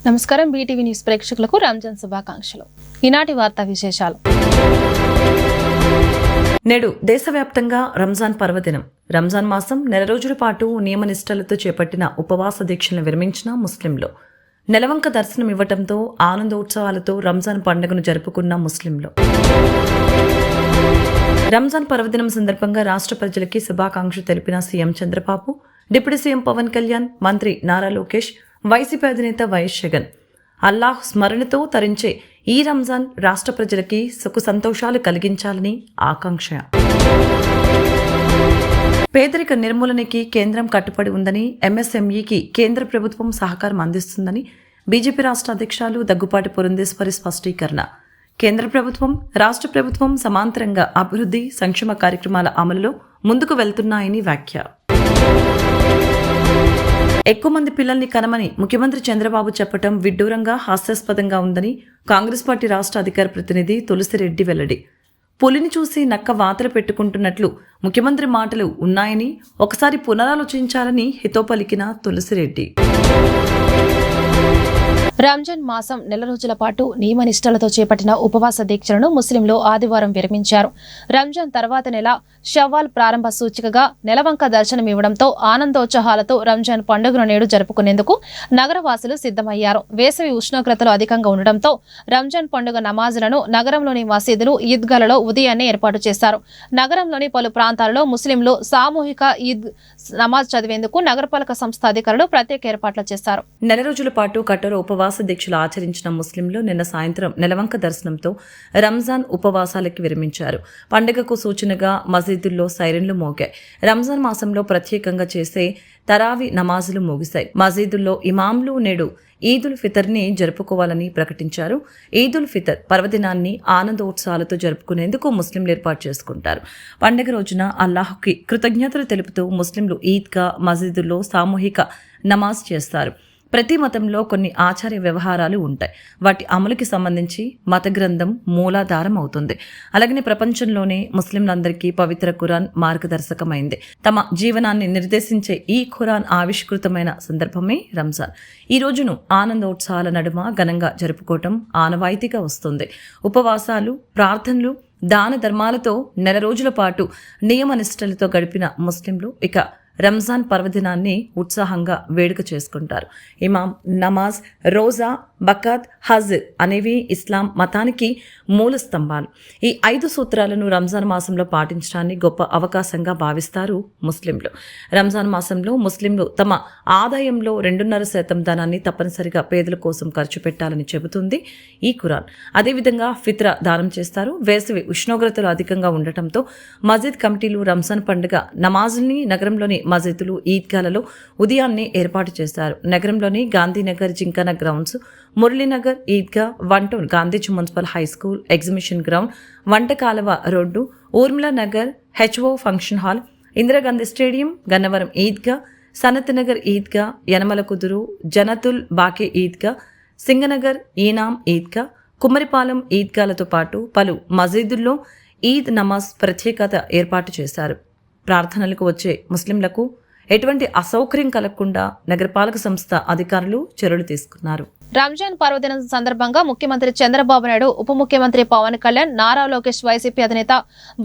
నమస్కారం BTV news ప్రేక్షకులకు రంజాన్ శుభాకాంక్షలు. ఈనాటి వార్తా విశేషాలు. నేడు దేశవ్యాప్తంగా రంజాన్ పర్వదినం. రంజాన్ మాసం నెల రోజుల పాటు నియమనిష్టలతో చేపట్టిన ఉపవాస దీక్షలను విరమించిన ముస్లింలు నెలవంక దర్శనం ఇవ్వటంతో ఆనందోత్సవాలతో రంజాన్ పండుగను జరుపుకున్న ముస్లింలు రంజాన్ పర్వదినం సందర్భంగా రాష్ట్ర ప్రజలకి శుభాకాంక్షలు తెలిపిన CM Chandrababu, deputy CM Pawan Kalyan, మంత్రి నారా లోకేష్, వైసీపీ అధినేత వైఎస్ జగన్. అల్లాహ్ స్మరణతో తరించే ఈ రంజాన్ రాష్ట్ర ప్రజలకి సుఖ సంతోషాలు కలిగించాలని ఆకాంక్ష. పేదరిక నిర్మూలనకి కేంద్రం కట్టుబడి ఉందని, ఎంఎస్ఎంఈకి కేంద్ర ప్రభుత్వం సహకారం అందిస్తుందని బీజేపీ రాష్ట్ర అధ్యక్షురాలు దగ్గుపాటి పురంధేశ్వరి స్పష్టీకరణ. కేంద్ర ప్రభుత్వం, రాష్ట్ర ప్రభుత్వం సమాంతరంగా అభివృద్ధి, సంక్షేమ కార్యక్రమాల అమలులో ముందుకు వెళ్తున్నాయని వ్యాఖ్య. ఎక్కువ మంది పిల్లల్ని కనమని ముఖ్యమంత్రి చంద్రబాబు చెప్పడం విడ్డూరంగా, హాస్యాస్పదంగా ఉందని కాంగ్రెస్ పార్టీ రాష్ట్ర అధికార ప్రతినిధి తులసిరెడ్డి వెల్లడి. పులిని చూసి నక్క వాతలు పెట్టుకుంటున్నట్లు ముఖ్యమంత్రి మాటలు ఉన్నాయని ఒకసారి పునరాలోచించాలని హితో పలికిన తులసిరెడ్డి. రంజాన్ మాసం నెల రోజుల పాటు నియమనిష్టలతో చేపట్టిన ఉపవాస దీక్షలను ముస్లింలు ఆదివారం విరమించారు. రంజాన్ తర్వాత నెల షవ్వాల్ ప్రారంభ సూచికగా నెలవంక దర్శనం ఇవ్వడంతో ఆనందోత్సాహాలతో రంజాన్ పండుగను నేడు జరుపుకునేందుకు నగరవాసులు సిద్ధమయ్యారు. వేసవి ఉష్ణోగ్రతలు అధికంగా ఉండడంతో రంజాన్ పండుగ నమాజులను నగరంలోని మసీదులు, ఈద్గాలలో ఉదయాన్నే ఏర్పాటు చేశారు. నగరంలోని పలు ప్రాంతాలలో ముస్లింలు సామూహిక ఈద్ నమాజ్ చదివేందుకు నగరపాలక సంస్థ అధికారులు ప్రత్యేక ఏర్పాట్లు చేశారు. నెల రోజుల పాటు కఠోర ఉపవాస దీక్షలు ఆచరించిన ముస్లింలు నిన్న సాయంత్రం నెలవంక దర్శనంతో రంజాన్ ఉపవాసాలకి విరమించారు. పండుగకు సూచనగా మసీదుల్లో సైరన్లు మోగాయి. రంజాన్ మాసంలో ప్రత్యేకంగా చేసే తరావి నమాజులు ముగిశాయి. మసీదుల్లో ఇమాంలు నేడు ఈదుల్ ఫితర్ని జరుపుకోవాలని ప్రకటించారు. ఈదుల్ ఫితర్ పర్వదినాన్ని ఆనందోత్సాహాలతో జరుపుకునేందుకు ముస్లింలు ఏర్పాటు చేసుకుంటారు. పండుగ రోజున అల్లాహ్కి కృతజ్ఞతలు తెలుపుతూ ముస్లింలు ఈద్గా, మసీదుల్లో సామూహిక నమాజ్ చేస్తారు. ప్రతి మతంలో కొన్ని ఆచార్య వ్యవహారాలు ఉంటాయి. వాటి అమలుకి సంబంధించి మత గ్రంథం మూలాధారం అవుతుంది. అలాగనే ప్రపంచంలోనే ముస్లింలందరికీ పవిత్ర ఖురాన్ మార్గదర్శకమైంది. తమ జీవనాన్ని నిర్దేశించే ఈ ఖురాన్ ఆవిష్కృతమైన సందర్భమే రంజాన్. ఈ రోజును ఆనందోత్సాహాల నడుమ ఘనంగా జరుపుకోవటం ఆనవాయితీగా వస్తుంది. ఉపవాసాలు, ప్రార్థనలు, దాన ధర్మాలతో నెల రోజుల పాటు నియమనిష్టలతో గడిపిన ముస్లింలు ఇక రంజాన్ పర్వదినాన్ని ఉత్సాహంగా వేడుక చేసుకుంటారు. ఇమాం, నమాజ్, రోజా, బకాత్, హజ్ అనేవి ఇస్లాం మతానికి మూల స్తంభాలు. ఈ 5 సూత్రాలను రంజాన్ మాసంలో పాటించడాన్ని గొప్ప అవకాశంగా భావిస్తారు ముస్లింలు. రంజాన్ మాసంలో ముస్లింలు తమ ఆదాయంలో 2.5% ధనాన్ని తప్పనిసరిగా పేదల కోసం ఖర్చు పెట్టాలని చెబుతుంది ఈ ఖురాన్. అదేవిధంగా ఫిత్రా దానం చేస్తారు. వేసవి ఉష్ణోగ్రతలు అధికంగా ఉండటంతో మస్జిద్ కమిటీలు రంజాన్ పండుగ నమాజుల్ని నగరంలోని మసీదులు, ఈద్గాలలో ఉదయాన్నే ఏర్పాటు చేశారు. నగరంలోని Gandhinagar, gymkhana grounds, Muralinagar Eidgah, వంటౌన్, Gandhiji municipal high school, exhibition ground, వంటకాలవ road, Urmila Nagar, HO function hall, Indira Gandhi stadium, Gannavaram Eidgah, Sanath Nagar Eidgah, Yanamala కుదురు, జనతుల్ బాకే ఈద్గా, సింగనగర్ ఈనాం ఈద్గా, కుమ్మరిపాలెం ఈద్గాలతో పాటు పలు మసీదుల్లో ఈద్ నమాజ్ ప్రత్యేకత ఏర్పాటు చేశారు. ప్రార్థనలకు వచ్చే ముస్లింలకు ఎటువంటి అసౌకర్యం కలగకుండా నగరపాలక సంస్థ అధికారులు చర్యలు తీసుకున్నారు. రంజాన్ పర్వదినం సందర్భంగా ముఖ్యమంత్రి చంద్రబాబు నాయుడు, ఉప ముఖ్యమంత్రి పవన్ కళ్యాణ్, నారా లోకేష్, వైసీపీ అధినేత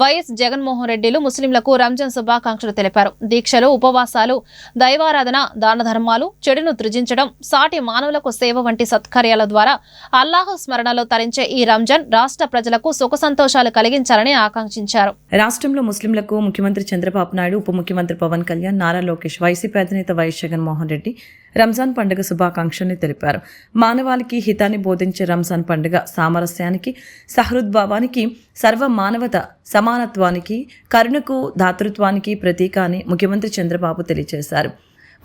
వైఎస్ జగన్మోహన్ రెడ్డిలు ముస్లింలకు రంజాన్ శుభాకాంక్షలు తెలిపారు. దీక్షలు, ఉపవాసాలు, దైవారాధన, దాన ధర్మాలు, చెడును త్యజించడం, సాటి మానవులకు సేవ వంటి సత్కార్యాల ద్వారా అల్లాహ్ స్మరణలో తరించే ఈ రంజాన్ రాష్ట్ర ప్రజలకు సుఖ సంతోషాలు కలిగించాలని ఆకాంక్షించారు. రాష్ట్రంలో ముస్లింలకు ముఖ్యమంత్రి చంద్రబాబు నాయుడు, ఉప ముఖ్యమంత్రి పవన్ కళ్యాణ్, నారా లోకేష్, వైసీపీ అధినేత వైఎస్ జగన్మోహన్ రెడ్డి రంజాన్ పండుగ శుభాకాంక్షల్ని తెలిపారు. మానవాళికి హితాన్ని బోధించే రంజాన్ పండుగ సామరస్యానికి, సహృద్భావానికి, సర్వ మానవత సమానత్వానికి, కరుణకు, దాతృత్వానికి ప్రతీక అని ముఖ్యమంత్రి చంద్రబాబు తెలియజేశారు.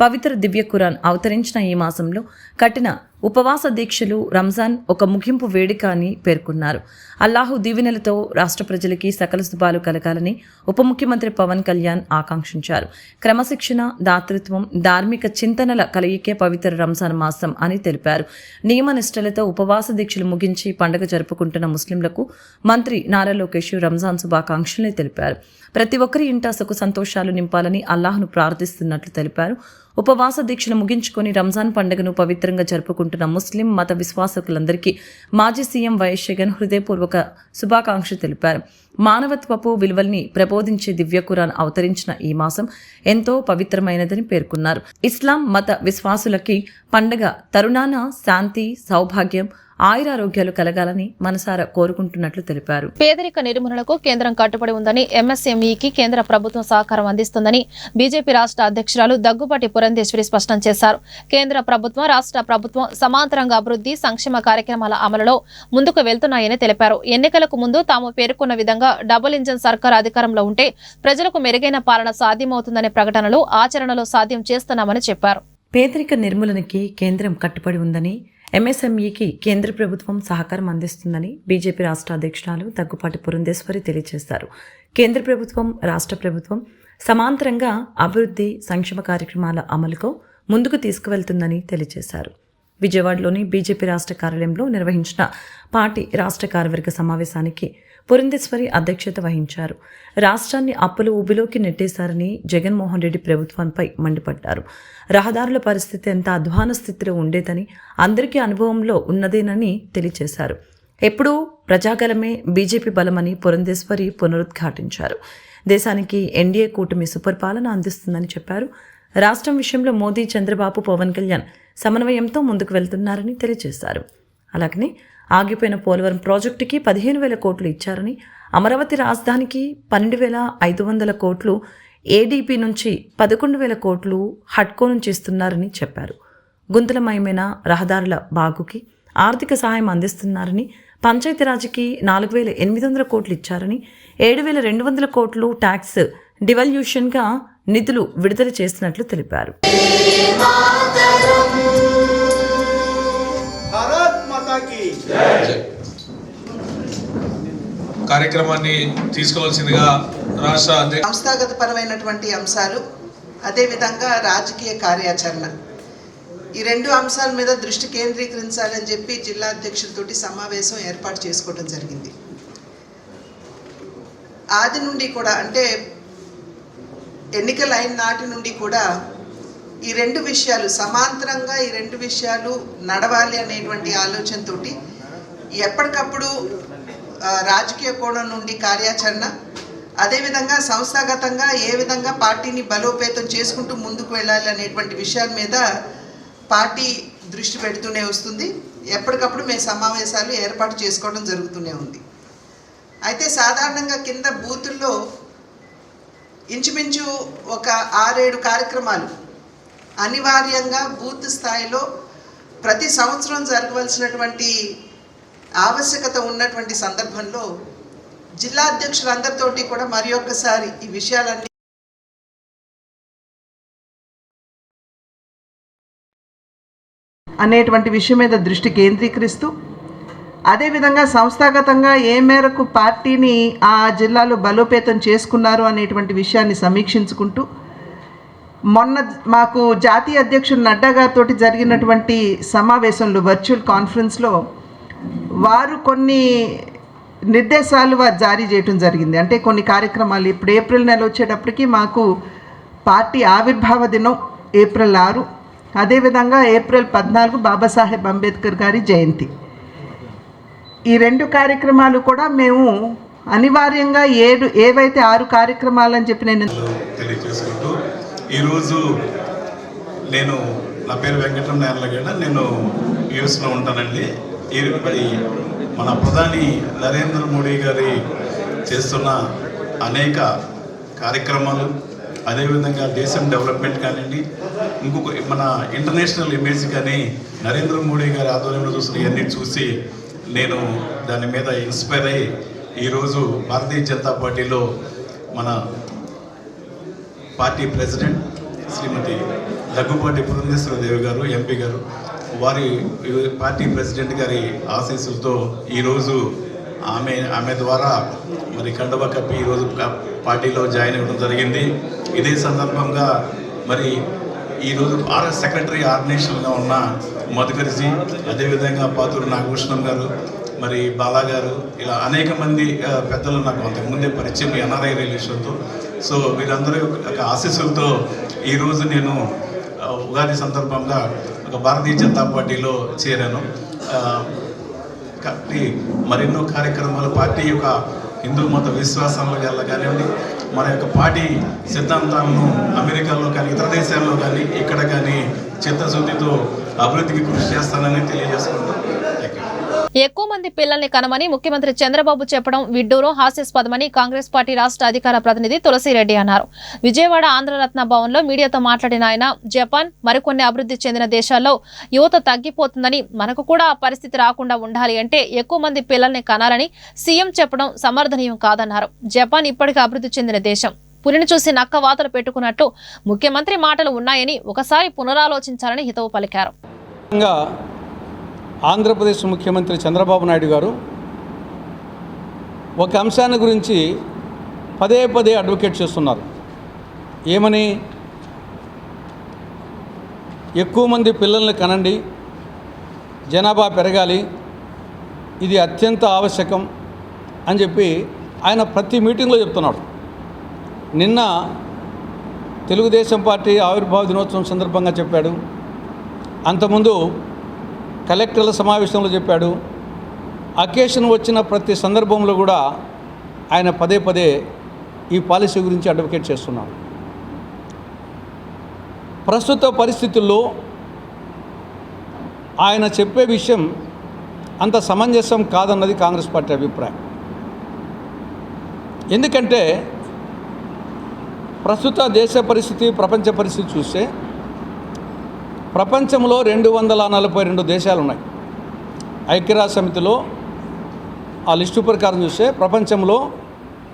పవిత్ర దివ్య ఖురాన్ అవతరించిన ఈ మాసంలో కఠిన ఉపవాస దీక్షలు రంజాన్ ఒక ముగింపు వేడుక అని పేర్కొన్నారు. అల్లాహు దీవెనలతో రాష్ట్ర ప్రజలకి సకల శుభాలు కలగాలని ఉప ముఖ్యమంత్రి పవన్ కళ్యాణ్ ఆకాంక్షించారు. క్రమశిక్షణ, దాతృత్వం, ధార్మిక చింతనల కలయికే పవిత్ర రంజాన్ మాసం అని తెలిపారు. నియమనిష్టలతో ఉపవాస దీక్షలు ముగించి పండుగ జరుపుకుంటున్న ముస్లింలకు మంత్రి నారా లోకేష్ రంజాన్ శుభాకాంక్షల్ని తెలిపారు. ప్రతి ఒక్కరి ఇంట సుఖ సంతోషాలు నింపాలని అల్లాహ్ను ప్రార్థిస్తున్నట్లు తెలిపారు. ఉపవాస దీక్షను ముగించుకొని రంజాన్ పండుగను పవిత్రంగా జరుపుకుంటున్న ముస్లిం మత విశ్వాసకులందరికీ మాజీ సీఎం వైఎస్ జగన్ హృదయపూర్వక శుభాకాంక్షలు తెలిపారు. మానవత్వపు విలువల్ని ప్రబోధించే దివ్య ఖురాన్ అవతరించిన ఈ మాసం ఎంతో పవిత్రమైనదని పేర్కొన్నారు. ఇస్లాం మత విశ్వాసులకి పండగ తరుణాన శాంతి, సౌభాగ్యం, ఆయురారోగ్యాలు కలగాలని మనసారా కోరుకుంటున్నట్లు తెలిపారు. పేదరిక నిర్మూలనకు కేంద్రం కట్టుబడి ఉందని, ఎంఎస్ఎంఈకి కేంద్ర ప్రభుత్వం సహకారం అందిస్తుందని బీజేపీ రాష్ట్ర అధ్యక్షురాలు దగ్గుబాటి పురంధేశ్వరి స్పష్టం చేశారు. కేంద్ర ప్రభుత్వం, రాష్ట్ర ప్రభుత్వం సమాంతరంగా అభివృద్ధి, సంక్షేమ కార్యక్రమాల అమలులో ముందుకు వెళ్తున్నాయని తెలిపారు. ఎన్నికలకు ముందు తాము పేర్కొన్న విధంగా డబుల్ ఇంజన్ సర్కార్ అధికారంలో ఉంటే ప్రజలకు మెరుగైన పాలన సాధ్యమవుతుందనే ప్రకటనలు ఆచరణలో సాధ్యం చేస్తున్నామని చెప్పారు. పేదరిక నిర్మూలనకి కేంద్రం కట్టుబడి ఉందని, ఎంఎస్ఎంఈకి కేంద్ర ప్రభుత్వం సహకారం అందిస్తుందని బీజేపీ రాష్ట్ర అధ్యక్షురాలు దగ్గుపాటి పురంధేశ్వరి తెలియజేశారు. కేంద్ర ప్రభుత్వం, రాష్ట్ర ప్రభుత్వం సమాంతరంగా అభివృద్ధి, సంక్షేమ కార్యక్రమాల అమలుకు ముందుకు తీసుకువెళ్తుందని తెలియజేశారు. విజయవాడలోని బీజేపీ రాష్ట్ర కార్యాలయంలో నిర్వహించిన పార్టీ రాష్ట్ర కార్యవర్గ సమావేశానికి పురంధేశ్వరి అధ్యక్షత వహించారు. రాష్ట్రాన్ని అప్పుల ఊబిలోకి నెట్టేశారని జగన్మోహన్ రెడ్డి ప్రభుత్వంపై మండిపడ్డారు. రహదారుల పరిస్థితి ఎంత అధ్వాన స్థితిలో ఉండేదని, అందరికీ అనుభవంలో ఉన్నదేనని తెలియజేశారు. ఎప్పుడూ ప్రజాగలమే బీజేపీ బలమని పురంధేశ్వరి పునరుద్ఘాటించారు. దేశానికి ఎన్డీఏ కూటమి సుపరిపాలన అందిస్తుందని చెప్పారు. రాష్ట్రం విషయంలో మోదీ, చంద్రబాబు, పవన్ కళ్యాణ్ సమన్వయంతో ముందుకు వెళ్తున్నారని తెలియజేశారు. అలాగనే ఆగిపోయిన పోలవరం ప్రాజెక్టుకి 15,000 కోట్లు ఇచ్చారని, అమరావతి రాజధానికి 12,500 కోట్లు, ఏడీపీ నుంచి 11,000 కోట్లు హడ్కో నుంచి ఇస్తున్నారని చెప్పారు. గుంతలమయమైన రహదారుల బాగుకి ఆర్థిక సహాయం అందిస్తున్నారని, పంచాయతీరాజ్కి 4,800 కోట్లు ఇచ్చారని, 7,200 కోట్లు ట్యాక్స్ డివల్యూషన్గా నిధులు విడుదల చేస్తున్నట్లు తెలిపారు. కార్యక్రమాన్ని తీసుకోవాల్సిందిగా రాష్ట్ర సంస్థాగతపరమైనటువంటి అంశాలు, అదేవిధంగా రాజకీయ కార్యాచరణ, ఈ రెండు అంశాల మీద దృష్టి కేంద్రీకరించాలని చెప్పి జిల్లా అధ్యక్షులతోటి సమావేశం ఏర్పాటు చేసుకోవడం జరిగింది. ఆది నుండి కూడా, అంటే ఎన్నికలు అయిన నాటి నుండి కూడా ఈ రెండు విషయాలు సమాంతరంగా, ఈ రెండు విషయాలు నడవాలి అనేటువంటి ఆలోచనతోటి ఎప్పటికప్పుడు రాజకీయ కోణం నుండి కార్యాచరణ, అదేవిధంగా సంస్థాగతంగా ఏ విధంగా పార్టీని బలోపేతం చేసుకుంటూ ముందుకు వెళ్ళాలి అనేటువంటి విషయాల మీద పార్టీ దృష్టి పెడుతూనే వస్తుంది. ఎప్పటికప్పుడు మేము సమావేశాలు ఏర్పాటు చేసుకోవడం జరుగుతూనే ఉంది. అయితే సాధారణంగా కింద బూతుల్లో ఇంచుమించు ఒక 6-7 కార్యక్రమాలు అనివార్యంగా బూత్ స్థాయిలో ప్రతి సంవత్సరం జరగవలసినటువంటి ఆవశ్యకత ఉన్నటువంటి సందర్భంలో జిల్లా అధ్యక్షులందరితోటి కూడా మరి ఒక్కసారి ఈ విషయాలన్నీ అనేటువంటి విషయం మీద దృష్టి కేంద్రీకరిస్తూ, అదేవిధంగా సంస్థాగతంగా ఏ మేరకు పార్టీని ఆ జిల్లాలో బలోపేతం చేసుకున్నారు అనేటువంటి విషయాన్ని సమీక్షించుకుంటూ, మొన్న మాకు జాతీయ అధ్యక్షుడు నడ్డా గారితో జరిగినటువంటి సమావేశంలో, వర్చువల్ కాన్ఫరెన్స్లో వారు కొన్ని నిర్దేశాలు జారీ చేయడం జరిగింది. అంటే కొన్ని కార్యక్రమాలు ఇప్పుడు ఏప్రిల్ నెల వచ్చేటప్పటికి మాకు పార్టీ ఆవిర్భావ దినం ఏప్రిల్ 6, అదేవిధంగా ఏప్రిల్ 14 బాబాసాహెబ్ అంబేద్కర్ గారి జయంతి. ఈ రెండు కార్యక్రమాలు కూడా మేము అనివార్యంగా ఏవైతే 6 కార్యక్రమాలని చెప్పి నేను తెలియజేసుకుంటూ, ఈరోజు నా పేరు వెంకటరమణ యార్లగడ్డ, నేను యూఎస్లో ఉంటానండి. మరి మన ప్రధాని నరేంద్ర మోడీ గారి చేస్తున్న అనేక కార్యక్రమాలు, అదేవిధంగా దేశం డెవలప్మెంట్ కానివ్వండి, ఇంకొక మన ఇంటర్నేషనల్ ఇమేజ్ కానీ నరేంద్ర మోడీ గారి ఆధ్వర్యంలో చూస్తున్న ఇవన్నీ చూసి నేను దాని మీద ఇన్స్పైర్ అయ్యి ఈరోజు భారతీయ జనతా పార్టీలో మన పార్టీ ప్రెసిడెంట్ శ్రీమతి దగ్గుపాటి పురంధేశ్వరదేవి గారు, ఎంపీ గారు, వారి పార్టీ ప్రెసిడెంట్ గారి ఆశీస్సులతో ఈరోజు ఆమె ద్వారా మరి కండువా కప్పి ఈరోజు పార్టీలో జాయిన్ అవ్వడం జరిగింది. ఇదే సందర్భంగా మరి ఈరోజు సెక్రటరీ ఆర్గనైజేషన్గా ఉన్న మధుకర్జీ, అదేవిధంగా పాతూరు నాగభూషణం గారు, మరి బాలా గారు, ఇలా అనేక మంది పెద్దలు నాకు అంతకుముందే పరిచయం ఎన్ఆర్ఐ రిలేషన్తో. సో వీరందరూ యొక్క ఆశీస్సులతో ఈరోజు నేను ఉగాది సందర్భంగా ఒక భారతీయ జనతా పార్టీలో చేరాను. కాబట్టి మరెన్నో కార్యక్రమాలు పార్టీ యొక్క హిందూ మత విశ్వాసాల వల్ల కానివ్వండి, మన యొక్క పార్టీ సిద్ధాంతాలను అమెరికాలో కానీ ఇతర దేశాల్లో కానీ ఇక్కడ కానీ చిత్తశుద్ధితో అభివృద్ధికి కృషి చేస్తానని తెలియజేసుకుంటాను. ఎక్కువ మంది పిల్లల్ని కనమని ముఖ్యమంత్రి చంద్రబాబు చెప్పడం విడ్డూరం, హాస్యాస్పదమని కాంగ్రెస్ పార్టీ రాష్ట్ర అధికార ప్రతినిధి తులసిరెడ్డి అన్నారు. విజయవాడ ఆంధ్రరత్న భవన్లో మీడియాతో మాట్లాడిన ఆయన, జపాన్ మరికొన్ని అభివృద్ధి చెందిన దేశాల్లో యువత తగ్గిపోతుందని, మనకు కూడా ఆ పరిస్థితి రాకుండా ఉండాలి అంటే ఎక్కువ మంది పిల్లల్ని కనాలని సీఎం చెప్పడం సమర్థనీయం కాదన్నారు. జపాన్ ఇప్పటికే అభివృద్ధి చెందిన దేశం. పులిని చూసి నక్క వాతలు పెట్టుకున్నట్టు ముఖ్యమంత్రి మాటలు ఉన్నాయని ఒకసారి పునరాలోచించాలని హితవు పలికారు. ఆంధ్రప్రదేశ్ ముఖ్యమంత్రి చంద్రబాబు నాయుడు గారు ఒక అంశాన్ని గురించి పదే పదే అడ్వకేట్ చేస్తున్నారు. ఏమని? ఎక్కువ మంది పిల్లల్ని కనండి, జనాభా పెరగాలి, ఇది అత్యంత ఆవశ్యకం అని చెప్పి ఆయన ప్రతి మీటింగ్లో చెప్తున్నాడు. నిన్న తెలుగుదేశం పార్టీ ఆవిర్భావ దినోత్సవం సందర్భంగా చెప్పాడు, అంతకుముందు కలెక్టర్ల సమావేశంలో చెప్పాడు. అకేషన్ వచ్చిన ప్రతి సందర్భంలో కూడా ఆయన పదే పదే ఈ పాలసీ గురించి అడ్వకేట్ చేస్తున్నాడు. ప్రస్తుత పరిస్థితుల్లో ఆయన చెప్పే విషయం అంత సమంజసం కాదన్నది కాంగ్రెస్ పార్టీ అభిప్రాయం. ఎందుకంటే ప్రస్తుత దేశ పరిస్థితి, ప్రపంచ పరిస్థితి చూస్తే ప్రపంచంలో 242 దేశాలు ఉన్నాయి. ఐక్యరాజ్య సమితిలో ఆ లిస్టు ప్రకారం చూస్తే ప్రపంచంలో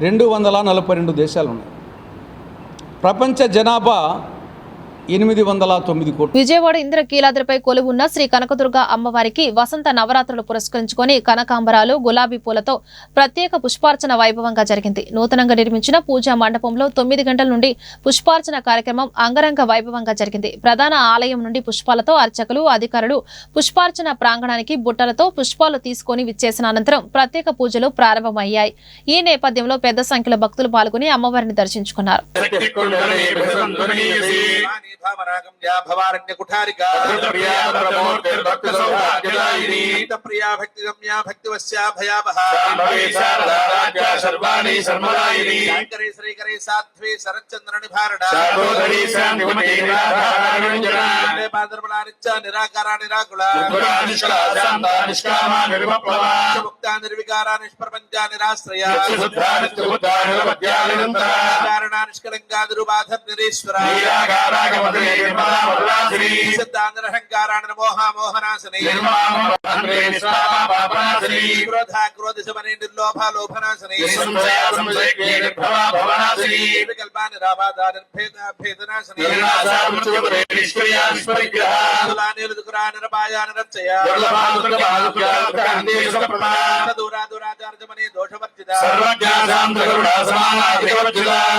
242 దేశాలు ఉన్నాయి. ప్రపంచ జనాభా 809 కోట్లు. విజయవాడ ఇంద్రకీలాద్రిపై కొలువున్న శ్రీ కనకదుర్గ అమ్మవారికి వసంత నవరాత్రులు పురస్కరించుకొని కనకాంబరాలు, గులాబీ పూలతో ప్రత్యేక పుష్పార్చన వైభవంగా జరిగింది. నూతనంగా నిర్మించిన పూజా మండపంలో 9 గంటల నుండి పుష్పార్చన కార్యక్రమం అంగరంగ వైభవంగా జరిగింది. ప్రధాన ఆలయం నుండి పుష్పాలతో అర్చకులు, అధికారులు పుష్పార్చన ప్రాంగణానికి బుట్టలతో పుష్పాలు తీసుకొని విచ్చేసిన అనంతరం ప్రత్యేక పూజలు ప్రారంభమయ్యాయి. ఈ నేపథ్యంలో పెద్ద సంఖ్యలో భక్తులు పాల్గొని అమ్మవారిని దర్శించుకున్నారు. భామరాగం యా భవారణ్య కుఠారికా ప్రియా ప్రమోర్తిర్భక్త సౌభాగ్యదాయిని ప్రియా భక్తిగమ్యా భక్తివస్యా భయావహ సంభవే శారదా రాజ్య సర్వాణి సర్వదాయిని శంకరే శ్రీకరే సాధ్వే శరచంద్ర నిభారణ శాంతోదరీ శాంతిమతి నిరాధారణంజనా పాదర్బలానిచ్చ నిరాకార నిరాకుల నిష్కళ శాంత నిష్కామ నిర్విప్లవ ముక్త నిర్వికార నిష్ప్రపంచ నిరాశ్రయ శుద్ధ నిత్యబుద్ధ నిరవధ్య నిరంతర కారణ నిష్కలంగా దుర్బాధ నిరీశ్వర నిరాకార సిద్ధాంతరహంకారాణ మోహనాశని క్రోధ క్రోధశమని నిర్లోభ లోభనాశని వికల్పాని రాబాధ నిర్భేద భేదనాశని నిరుదుకురా నిరపాయ నిరచ్చయ దూరా దూరాచార్యమని దోషవర్జిత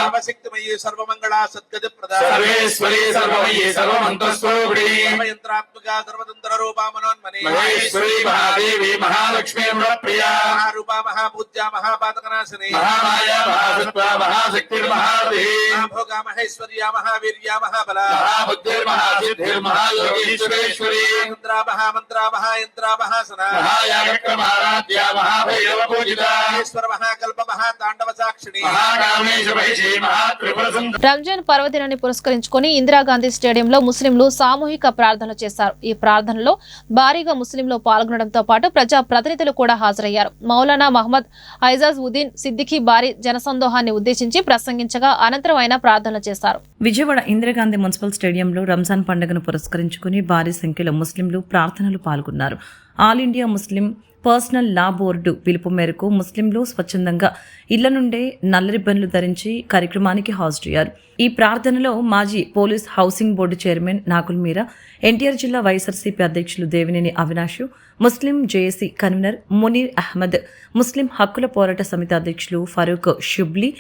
సర్వశక్తిమయీ సర్వమంగళ సద్గతి ప్రదా సర్వేశ్వరీ సర్వమయీ సర్వమంత్రస్వరూపిణీ యంత్రాత్మకా సర్వతంత్ర రూపా మనోన్మని మహేశ్వరీ మహాదేవి మహాలక్ష్మీ ప్రియా మహారూపా మహాపూజ్యా మహాపాతకనాశిని మహామాయా మహాసత్వా మహాశక్తిర్మహారథి మహాభోగా మహేశ్వర్యా మహావీర్యా మహాబలా మహాబుద్ధిర్ మహాసిద్ధిర్ మహాయోగీశ్వరేశ్వరీ మంత్రా మహామంత్రా మహాయంత్రా మహాసనా మహాయాగక్రమారాధ్యా మహాభైరవ పూజితా ఈశ్వర మహాకల్ప మహాతాండవ సాక్షిణి మహాకామేశ మహిషి మహాత్రిపుర సుందరి. రంజాన్ పర్వదినాన్ని పురస్కరించుకొని ఇందిరాగాంధీ స్టేడియంలో ముస్లింలు సామూహిక ప్రార్థనలు చేశారు. ఈ ప్రార్థనలో భారీగా ముస్లింలు పాల్గొనడంతో పాటు ప్రజా ప్రతినిధులు కూడా హాజరయ్యారు. మౌలానా మహమ్మద్ ఐజాజ్ ఉద్దీన్ సిద్దిఖీ భారీ జనసందోహాన్ని ఉద్దేశించి ప్రసంగించగా అనంతరం ఆయన ప్రార్థనలు చేశారు. విజయవాడ ఇందిరాగాంధీ మున్సిపల్ స్టేడియంలో రంజాన్ పండుగను పురస్కరించుకుని భారీ సంఖ్యలో ముస్లింలు ప్రార్థనలు పాల్గొన్నారు. ఆల్ ఇండియా ముస్లిం పర్సనల్ లా బోర్డు పిలుపు మేరకు ముస్లింలు స్వచ్ఛందంగా ఇళ్ల నుండే నల్ల రిబ్బన్లు ధరించి కార్యక్రమానికి హాజరయ్యారు. ఈ ప్రార్థనలో మాజీ police housing board chairman Nagul Meera, NTR జిల్లా వైఎస్ఆర్సీపీ అధ్యక్షులు Devineni Avinash, Muslim JAC convener Munir Ahmed, Muslim హక్కుల పోరాట సమితి అధ్యక్షులు ఫరూక్ షుబ్లీ,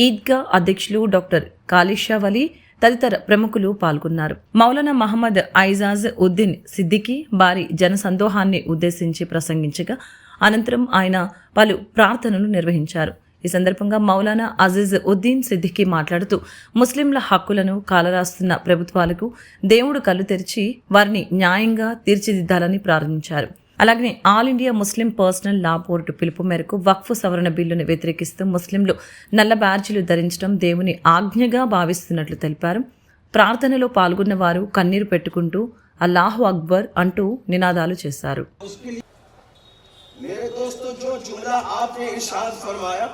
ఈద్గా అధ్యక్షులు డాక్టర్ కాలిషా వలీ తదితర ప్రముఖులు పాల్గొన్నారు. మౌలానా మహమ్మద్ ఐజాజ్ ఉద్దీన్ సిద్దిఖీ భారీ జనసందోహాన్ని ఉద్దేశించి ప్రసంగించగా అనంతరం ఆయన పలు ప్రార్థనలు నిర్వహించారు. ఈ సందర్భంగా మౌలానా అజీజ్ ఉద్దీన్ సిద్దికీ మాట్లాడుతూ ముస్లింల హక్కులను కాలరాస్తున్న ప్రభుత్వాలకు దేవుడు కళ్ళు తెరిచి వారిని న్యాయంగా తీర్చిదిద్దాలని ప్రార్థించారు. అలాగే ఆల్ ఇండియా ముస్లిం పర్సనల్ లా బోర్డు పిలుపు మేరకు వక్ఫ్ సవరణ బిల్లును వ్యతిరేకిస్తూ ముస్లింలు నల్ల బ్యాడ్జీలు ధరించడం దేవుని ఆజ్ఞగా భావిస్తున్నట్లు తెలిపారు. ప్రార్థనలో పాల్గొన్న వారు కన్నీరు పెట్టుకుంటూ అల్లాహు అక్బర్ అంటూ నినాదాలు చేశారు. मेरे दोस्तों, जो जुमला आपने इरशाद फरमाया,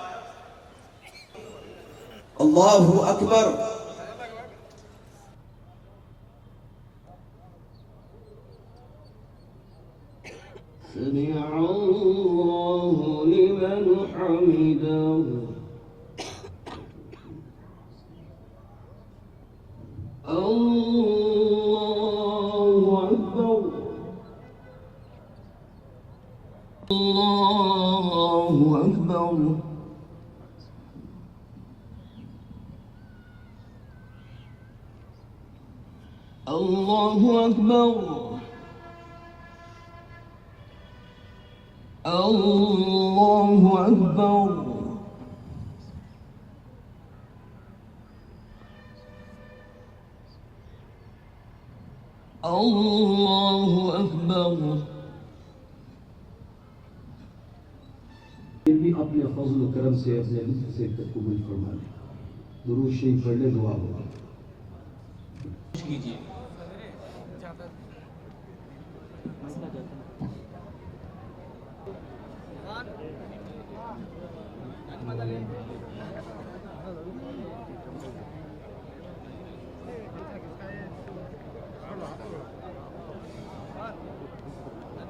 अल्लाहु अकबर, समिअ अल्लाहु लिमन हमिदहु, अल्लाहु अकबर, अल्लाहु अकबर, अल्लाहु अकबर, अल्लाहु अकबर, अल्लाहु अकबर। भी अपने फजल करम से अपने लुत्फ से कबूल फरमा ले। दुरूद शरीफ पढ़ ले, दुआ होगा।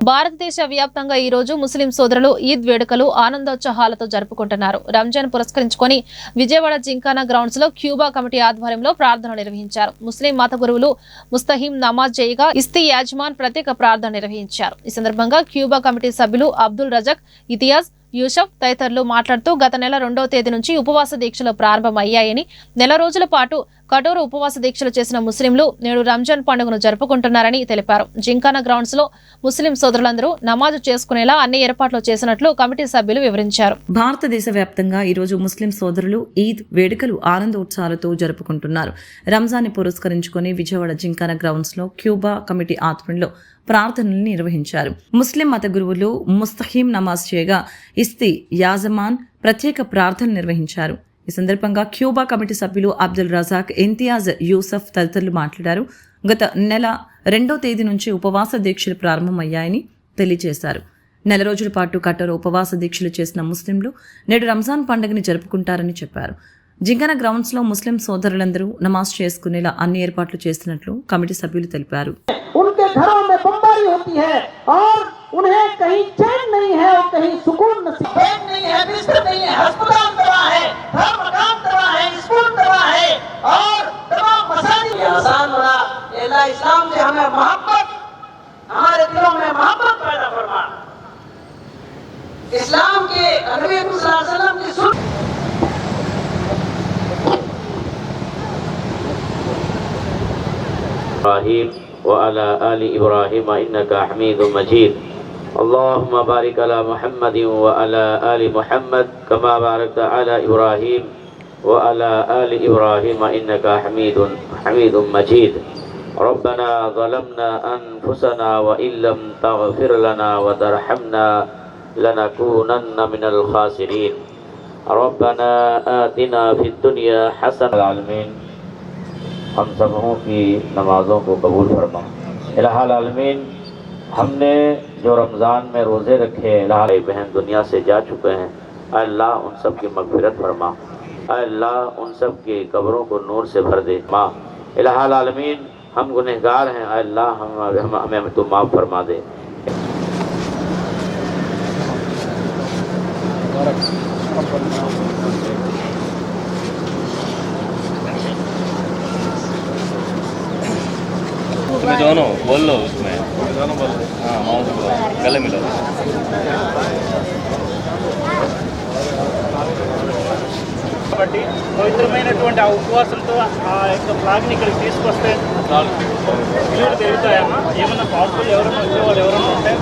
భారతదేశ వ్యాప్తంగా ఈ రోజు ముస్లిం సోదరులు ఈద్ వేడుకలు ఆనందోత్సాహాలతో జరుపుకుంటున్నారు. రంజాన్ పురస్కరించుకొని విజయవాడ జింకానా గ్రౌండ్స్ లో క్యూబా కమిటీ ఆధ్వర్యంలో ప్రార్థనలు నిర్వహించారు. ముస్లిం మత గురువులు ముస్తహీం నమాజ్ చేయగా ఇస్తీ యాజ్మాన్ ప్రత్యేక ప్రార్థన నిర్వహించారు. ఈ సందర్భంగా క్యూబా కమిటీ సభ్యులు అబ్దుల్ రజక్, ఇతియాజ్, యూసఫ్ తదితరులు మాట్లాడుతూ గత నెల 2వ తేదీ నుంచి ఉపవాస దీక్షలు ప్రారంభమయ్యాయని, నెల రోజుల పాటు కఠోర ఉపవాస దీక్షలు చేసిన ముస్లింలు నేడు రంజాన్ పండుగను జరుపుకుంటున్నారని తెలిపారు. జింకానా గ్రౌండ్స్ లో ముస్లిం సోదరులందరూ నమాజు చేసుకునేలా అన్ని ఏర్పాట్లు చేసినట్లు కమిటీ సభ్యులు వివరించారు. భారతదేశ వ్యాప్తంగా ఈరోజు ముస్లిం సోదరులు ఈద్ వేడుకలు ఆనందోత్సాహాలతో జరుపుకుంటున్నారు. రంజాన్ని పురస్కరించుకొని విజయవాడ జింకానా గ్రౌండ్స్ లో క్యూబా కమిటీ ఆధ్వర్యంలో ప్రార్థనలు నిర్వహించారు. ముస్లిం మత గురువులు ముస్తహీం నమాజ్ చేయగా ఇస్తీ యాజమాన్ ప్రత్యేక ప్రార్థనలు నిర్వహించారు. ఈ సందర్భంగా క్యూబా కమిటీ సభ్యులు అబ్దుల్ రజాక్, ఇంతియాజ్, యూసఫ్ తదితరులు మాట్లాడారు. గత నెల 2వ తేదీ నుంచి ఉపవాస దీక్షలు ప్రారంభమయ్యాయని తెలియజేశారు. నెల రోజుల పాటు కఠోర ఉపవాస దీక్షలు చేసిన ముస్లింలు నేడు రంజాన్ పండుగని జరుపుకుంటారని చెప్పారు. జింకానా గ్రౌండ్స్ లో ముస్లిం సోదరులందరూ నమాజ్ చేసుకునేలా అన్ని ఏర్పాట్లు చేస్తున్నట్లు కమిటీ సభ్యులు తెలిపారు. उनके घरों में बमबारी होती है और उन्हें कहीं चैन नहीं है और कहीं सुकून नहीं है, बिस्तर नहीं है, अस्पताल दवा है, घर मकान दवा है, स्कूल दवा है और तमाम मसाजिद आसान बना। अल्लाह इस्लाम से हमें मोहब्बत, हमारे दिलों में मोहब्बत पैदा फरमा। इस्लाम के नबी सल्लल्लाहु अलैहि वसल्लम की इब्राहीम व अला आलि इब्राहीम इन्नका हमीदुम मजीद। अल्लाहुम्म बारिक अला मुहम्मदिन व अला आलि मुहम्मद कमा बारकता अला इब्राहीम व अला आलि इब्राहीम इन्नका हमीदुम मजीद। रब्बना ज़लमना अनफुसना व इल्लम तग़फिर लना व तरहमना लनकूनन्न मिनल खासिरीन। रब्बना आतिना फिद दुनिया हसनतन। आमीन। हम सबों की नमाज़ों को कबूल फरमा। इलाहुल आलमीन, हमने जो रमज़ान में रोज़े रखे, भाई बहन दुनिया से जा चुके हैं, अल्लाह उन सब की मग़फ़िरत फरमा। अल्लाह उन सब की कब्रों को नूर से भर दे। माँ इलाहुल आलमीन, हम गुनहगार हैं, अल्लाह हमें तो माफ़ फरमा दे। दोनों बोल लो उसमें, हाँ माउस गले मिलो। కాబట్టి పవిత్రమైనటువంటి ఆ ఉపవాసంతో ఆ యొక్క ఫ్లాగ్ని ఇక్కడికి తీసుకొస్తే వీళ్ళు పెరుగుతాయమ్మా. ఏమన్నా పాజిబుల్ ఎవరైనా వచ్చేవాళ్ళు ఎవరైనా ఉంటాయి?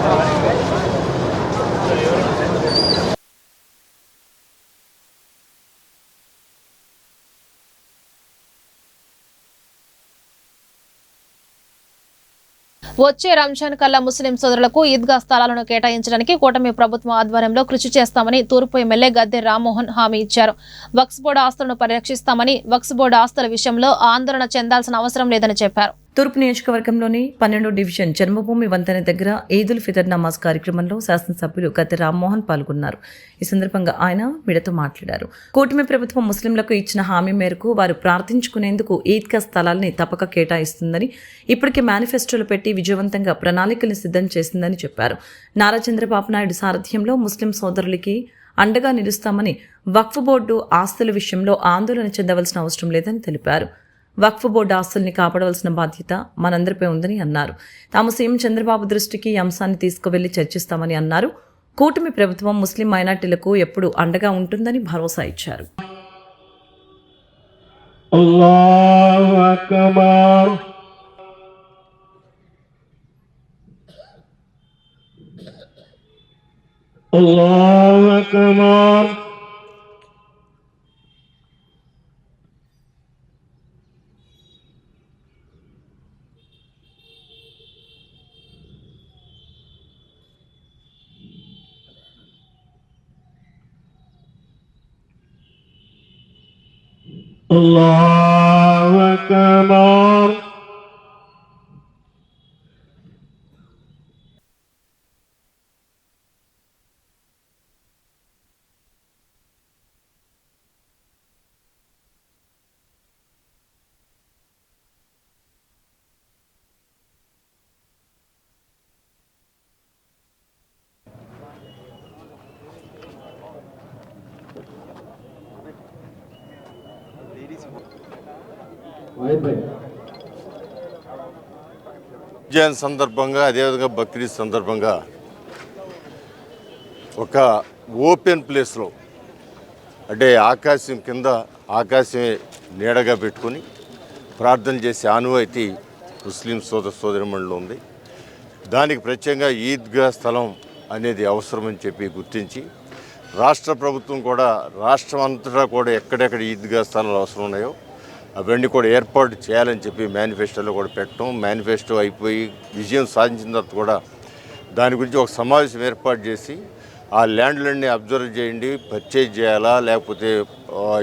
వచ్చే రంజాన్ కల్లా ముస్లిం సోదరులకు ఈద్గా స్థలాలను కేటాయించడానికి కూటమి ప్రభుత్వం ఆధ్వర్యంలో కృషి చేస్తామని తూర్పు ఎమ్మెల్యే గద్దె రామ్మోహన్ హామీ ఇచ్చారు. వక్ఫ్ బోర్డు ఆస్తులను పరిరక్షిస్తామని, వక్ఫ్ బోర్డు ఆస్తుల విషయంలో ఆందోళన చెందాల్సిన అవసరం లేదని చెప్పారు. తూర్పు నియోజకవర్గంలోని 12వ డివిజన్ జన్మభూమి వంతెన దగ్గర ఈదుల్ ఫితర్ నమాజ్ కార్యక్రమంలో శాసనసభ్యులు గద్దె రామ్మోహన్ పాల్గొన్నారు. ఈ సందర్భంగా ఆయన మీడియాతో మాట్లాడారు. కూటమి ప్రభుత్వం ముస్లింలకు ఇచ్చిన హామీ మేరకు వారు ప్రార్థించుకునేందుకు ఈద్గా స్థలాల్ని తప్పక కేటాయిస్తుందని, ఇప్పటికే మేనిఫెస్టోలు పెట్టి విజయవంతంగా ప్రణాళికలు సిద్ధం చేసిందని చెప్పారు. నారా చంద్రబాబు నాయుడు సారథ్యంలో ముస్లిం సోదరులకి అండగా నిలుస్తామని, వక్ఫ్ బోర్డు ఆస్తుల విషయంలో ఆందోళన చెందవలసిన అవసరం లేదని తెలిపారు. వక్ఫ్ బోర్డు ఆస్తుల్ని కాపాడవలసిన బాధ్యత మనందరిపై ఉందని అన్నారు. తాము సీఎం చంద్రబాబు దృష్టికి ఈ అంశాన్ని తీసుకువెళ్లి చర్చిస్తామని అన్నారు. కూటమి ప్రభుత్వం ముస్లిం మైనార్టీలకు ఎప్పుడూ అండగా ఉంటుందని భరోసా ఇచ్చారు. అల్లాహు అక్బర్. అల్లాహు అక్బర్. Allahu Akbar. రంజాన్ సందర్భంగా, అదేవిధంగా బక్రీద్ సందర్భంగా ఒక ఓపెన్ ప్లేస్లో, అంటే ఆకాశం కింద ఆకాశమే నీడగా పెట్టుకొని ప్రార్థన చేసే ఆనవాయితీ ముస్లిం సోదరిమణులు ఉంది. దానికి ప్రత్యేకంగా ఈద్గా స్థలం అనేది అవసరమని చెప్పి గుర్తించి రాష్ట్ర ప్రభుత్వం కూడా రాష్ట్రం అంతటా కూడా ఎక్కడెక్కడ ఈద్గా స్థలాలు అవసరం ఉన్నాయో అవన్నీ కూడా ఏర్పాటు చేయాలని చెప్పి మేనిఫెస్టోలో కూడా పెట్టడం, మేనిఫెస్టో అయిపోయి విజయం సాధించిన తర్వాత కూడా దాని గురించి ఒక సమావేశం ఏర్పాటు చేసి ఆ ల్యాండ్లన్నీ అబ్జర్వ్ చేయండి, పర్చేజ్ చేయాలా లేకపోతే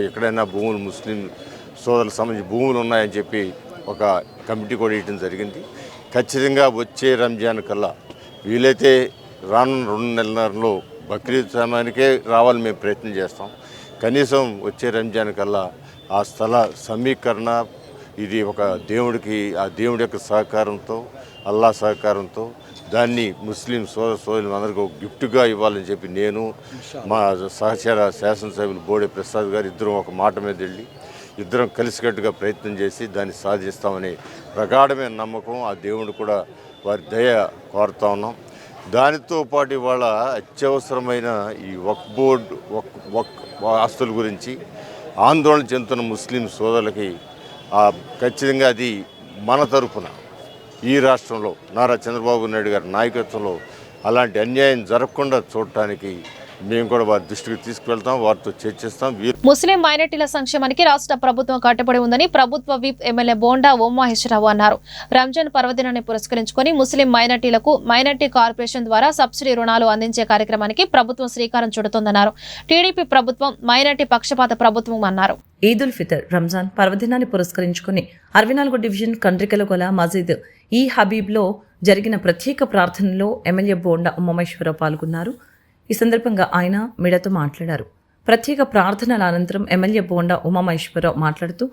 ఎక్కడైనా భూములు ముస్లిం సోదరులకు సంబంధించి భూములు ఉన్నాయని చెప్పి ఒక కమిటీ కూడా ఇవ్వడం జరిగింది. ఖచ్చితంగా వచ్చే రంజాన్ కల్లా వీలైతే రానున్న 2 నెలల్లో బక్రీద్ సమయానికే రావాలని మేము ప్రయత్నం చేస్తాం. కనీసం వచ్చే రంజాన్ కల్లా ఆ స్థల సమీకరణ, ఇది ఒక దేవుడికి, ఆ దేవుడి యొక్క సహకారంతో, అల్లా సహకారంతో దాన్ని ముస్లిం సోదరులు అందరికీ ఒక గిఫ్ట్గా ఇవ్వాలని చెప్పి నేను, మా సహచర శాసనసభ్యులు బోడే ప్రసాద్ గారు ఇద్దరం ఒక మాట మీద వెళ్ళి ఇద్దరం కలిసికట్టుగా ప్రయత్నం చేసి దాన్ని సాధిస్తామని ప్రగాఢమైన నమ్మకం, ఆ దేవుడు కూడా వారి దయ కోరుతా ఉన్నాం. దానితో పాటు ఇవాళ అత్యవసరమైన ఈ వక్ఫ్ బోర్డు ఆస్తుల గురించి ఆందోళన చెందుతున్న ముస్లిం సోదరులకి ఖచ్చితంగా అది మన తరఫున ఈ రాష్ట్రంలో నారా చంద్రబాబు నాయుడు గారి నాయకత్వంలో అలాంటి అన్యాయం జరగకుండా చూడటానికి మేము కూడా వారి దృష్టికి తీసుకువెళ్తాం, వారితో చర్చిస్తాం. ముస్లిం మైనార్టీల సంక్షేమానికి రాష్ట్ర ప్రభుత్వం కట్టుబడి ఉందని ప్రభుత్వ విప్ ఎమ్మెల్యే బోండా ఉమామహేశ్వరరావు అన్నారు. రంజాన్ పర్వదినాన్ని పురస్కరించుకొని ముస్లిం మైనార్టీలకు మైనార్టీ కార్పొరేషన్ ద్వారా సబ్సిడీ రుణాలు అందించే కార్యక్రమానికి ప్రభుత్వం శ్రీకారం చుడుతోందన్నారు. టీడీపీ ప్రభుత్వం మైనార్టీ పక్షపాత ప్రభుత్వం అన్నారు. ఈదుల్ ఫితర్ రంజాన్ పర్వదినాన్ని పురస్కరించుకుని 64వ డివిజన్ కండ్రికలగొల మసీద్ ఈ హబీబ్లో జరిగిన ప్రత్యేక ప్రార్థనలో ఎమ్మెల్యే బోండా ఉమామహేశ్వరరావు పాల్గొన్నారు. ఈ సందర్భంగా ఆయన మీడియాతో మాట్లాడారు. ప్రత్యేక ప్రార్థనల అనంతరం ఎమ్మెల్యే బోండా ఉమామహేశ్వరరావు మాట్లాడుతూ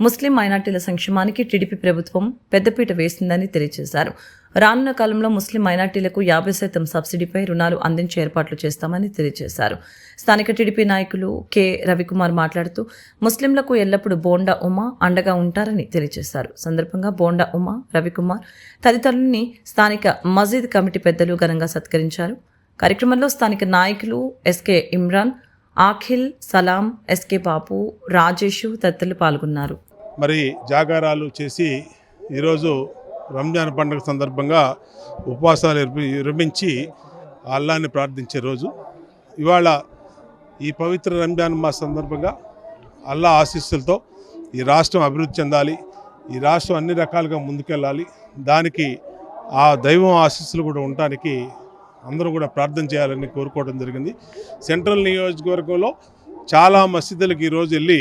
ముస్లిం మైనార్టీల సంక్షేమానికి టీడీపీ ప్రభుత్వం పెద్దపీట వేసిందని తెలియజేశారు. రానున్న కాలంలో ముస్లిం మైనార్టీలకు 50% సబ్సిడీపై రుణాలు అందించే ఏర్పాట్లు చేస్తామని తెలియజేశారు. స్థానిక టీడీపీ నాయకులు కె రవికుమార్ మాట్లాడుతూ ముస్లింలకు ఎల్లప్పుడూ బోండా ఉమా అండగా ఉంటారని తెలియజేశారు. సందర్భంగా బోండా ఉమా, రవికుమార్ తదితరులని స్థానిక మసీద్ కమిటీ పెద్దలు ఘనంగా సత్కరించారు. కార్యక్రమంలో స్థానిక నాయకులు ఎస్కే ఇమ్రాన్, ఆఖిల్, సలాం, ఎస్కే బాపు, రాజేష్ తదితరులు పాల్గొన్నారు. మరి జాగారాలు చేసి ఈరోజు రంజాన్ పండుగ సందర్భంగా ఉపవాసాలు విరమించి అల్లాని ప్రార్థించే రోజు ఇవాళ. ఈ పవిత్ర రంజాన్ మాస సందర్భంగా అల్లా ఆశీస్సులతో ఈ రాష్ట్రం అభివృద్ధి చెందాలి, ఈ రాష్ట్రం అన్ని రకాలుగా ముందుకెళ్ళాలి. దానికి ఆ దైవం ఆశీస్సులు కూడా ఉండటానికి అందరూ కూడా ప్రార్థన చేయాలని కోరుకోవడం జరిగింది. సెంట్రల్ నియోజకవర్గంలో చాలా మసీదులకు ఈరోజు వెళ్ళి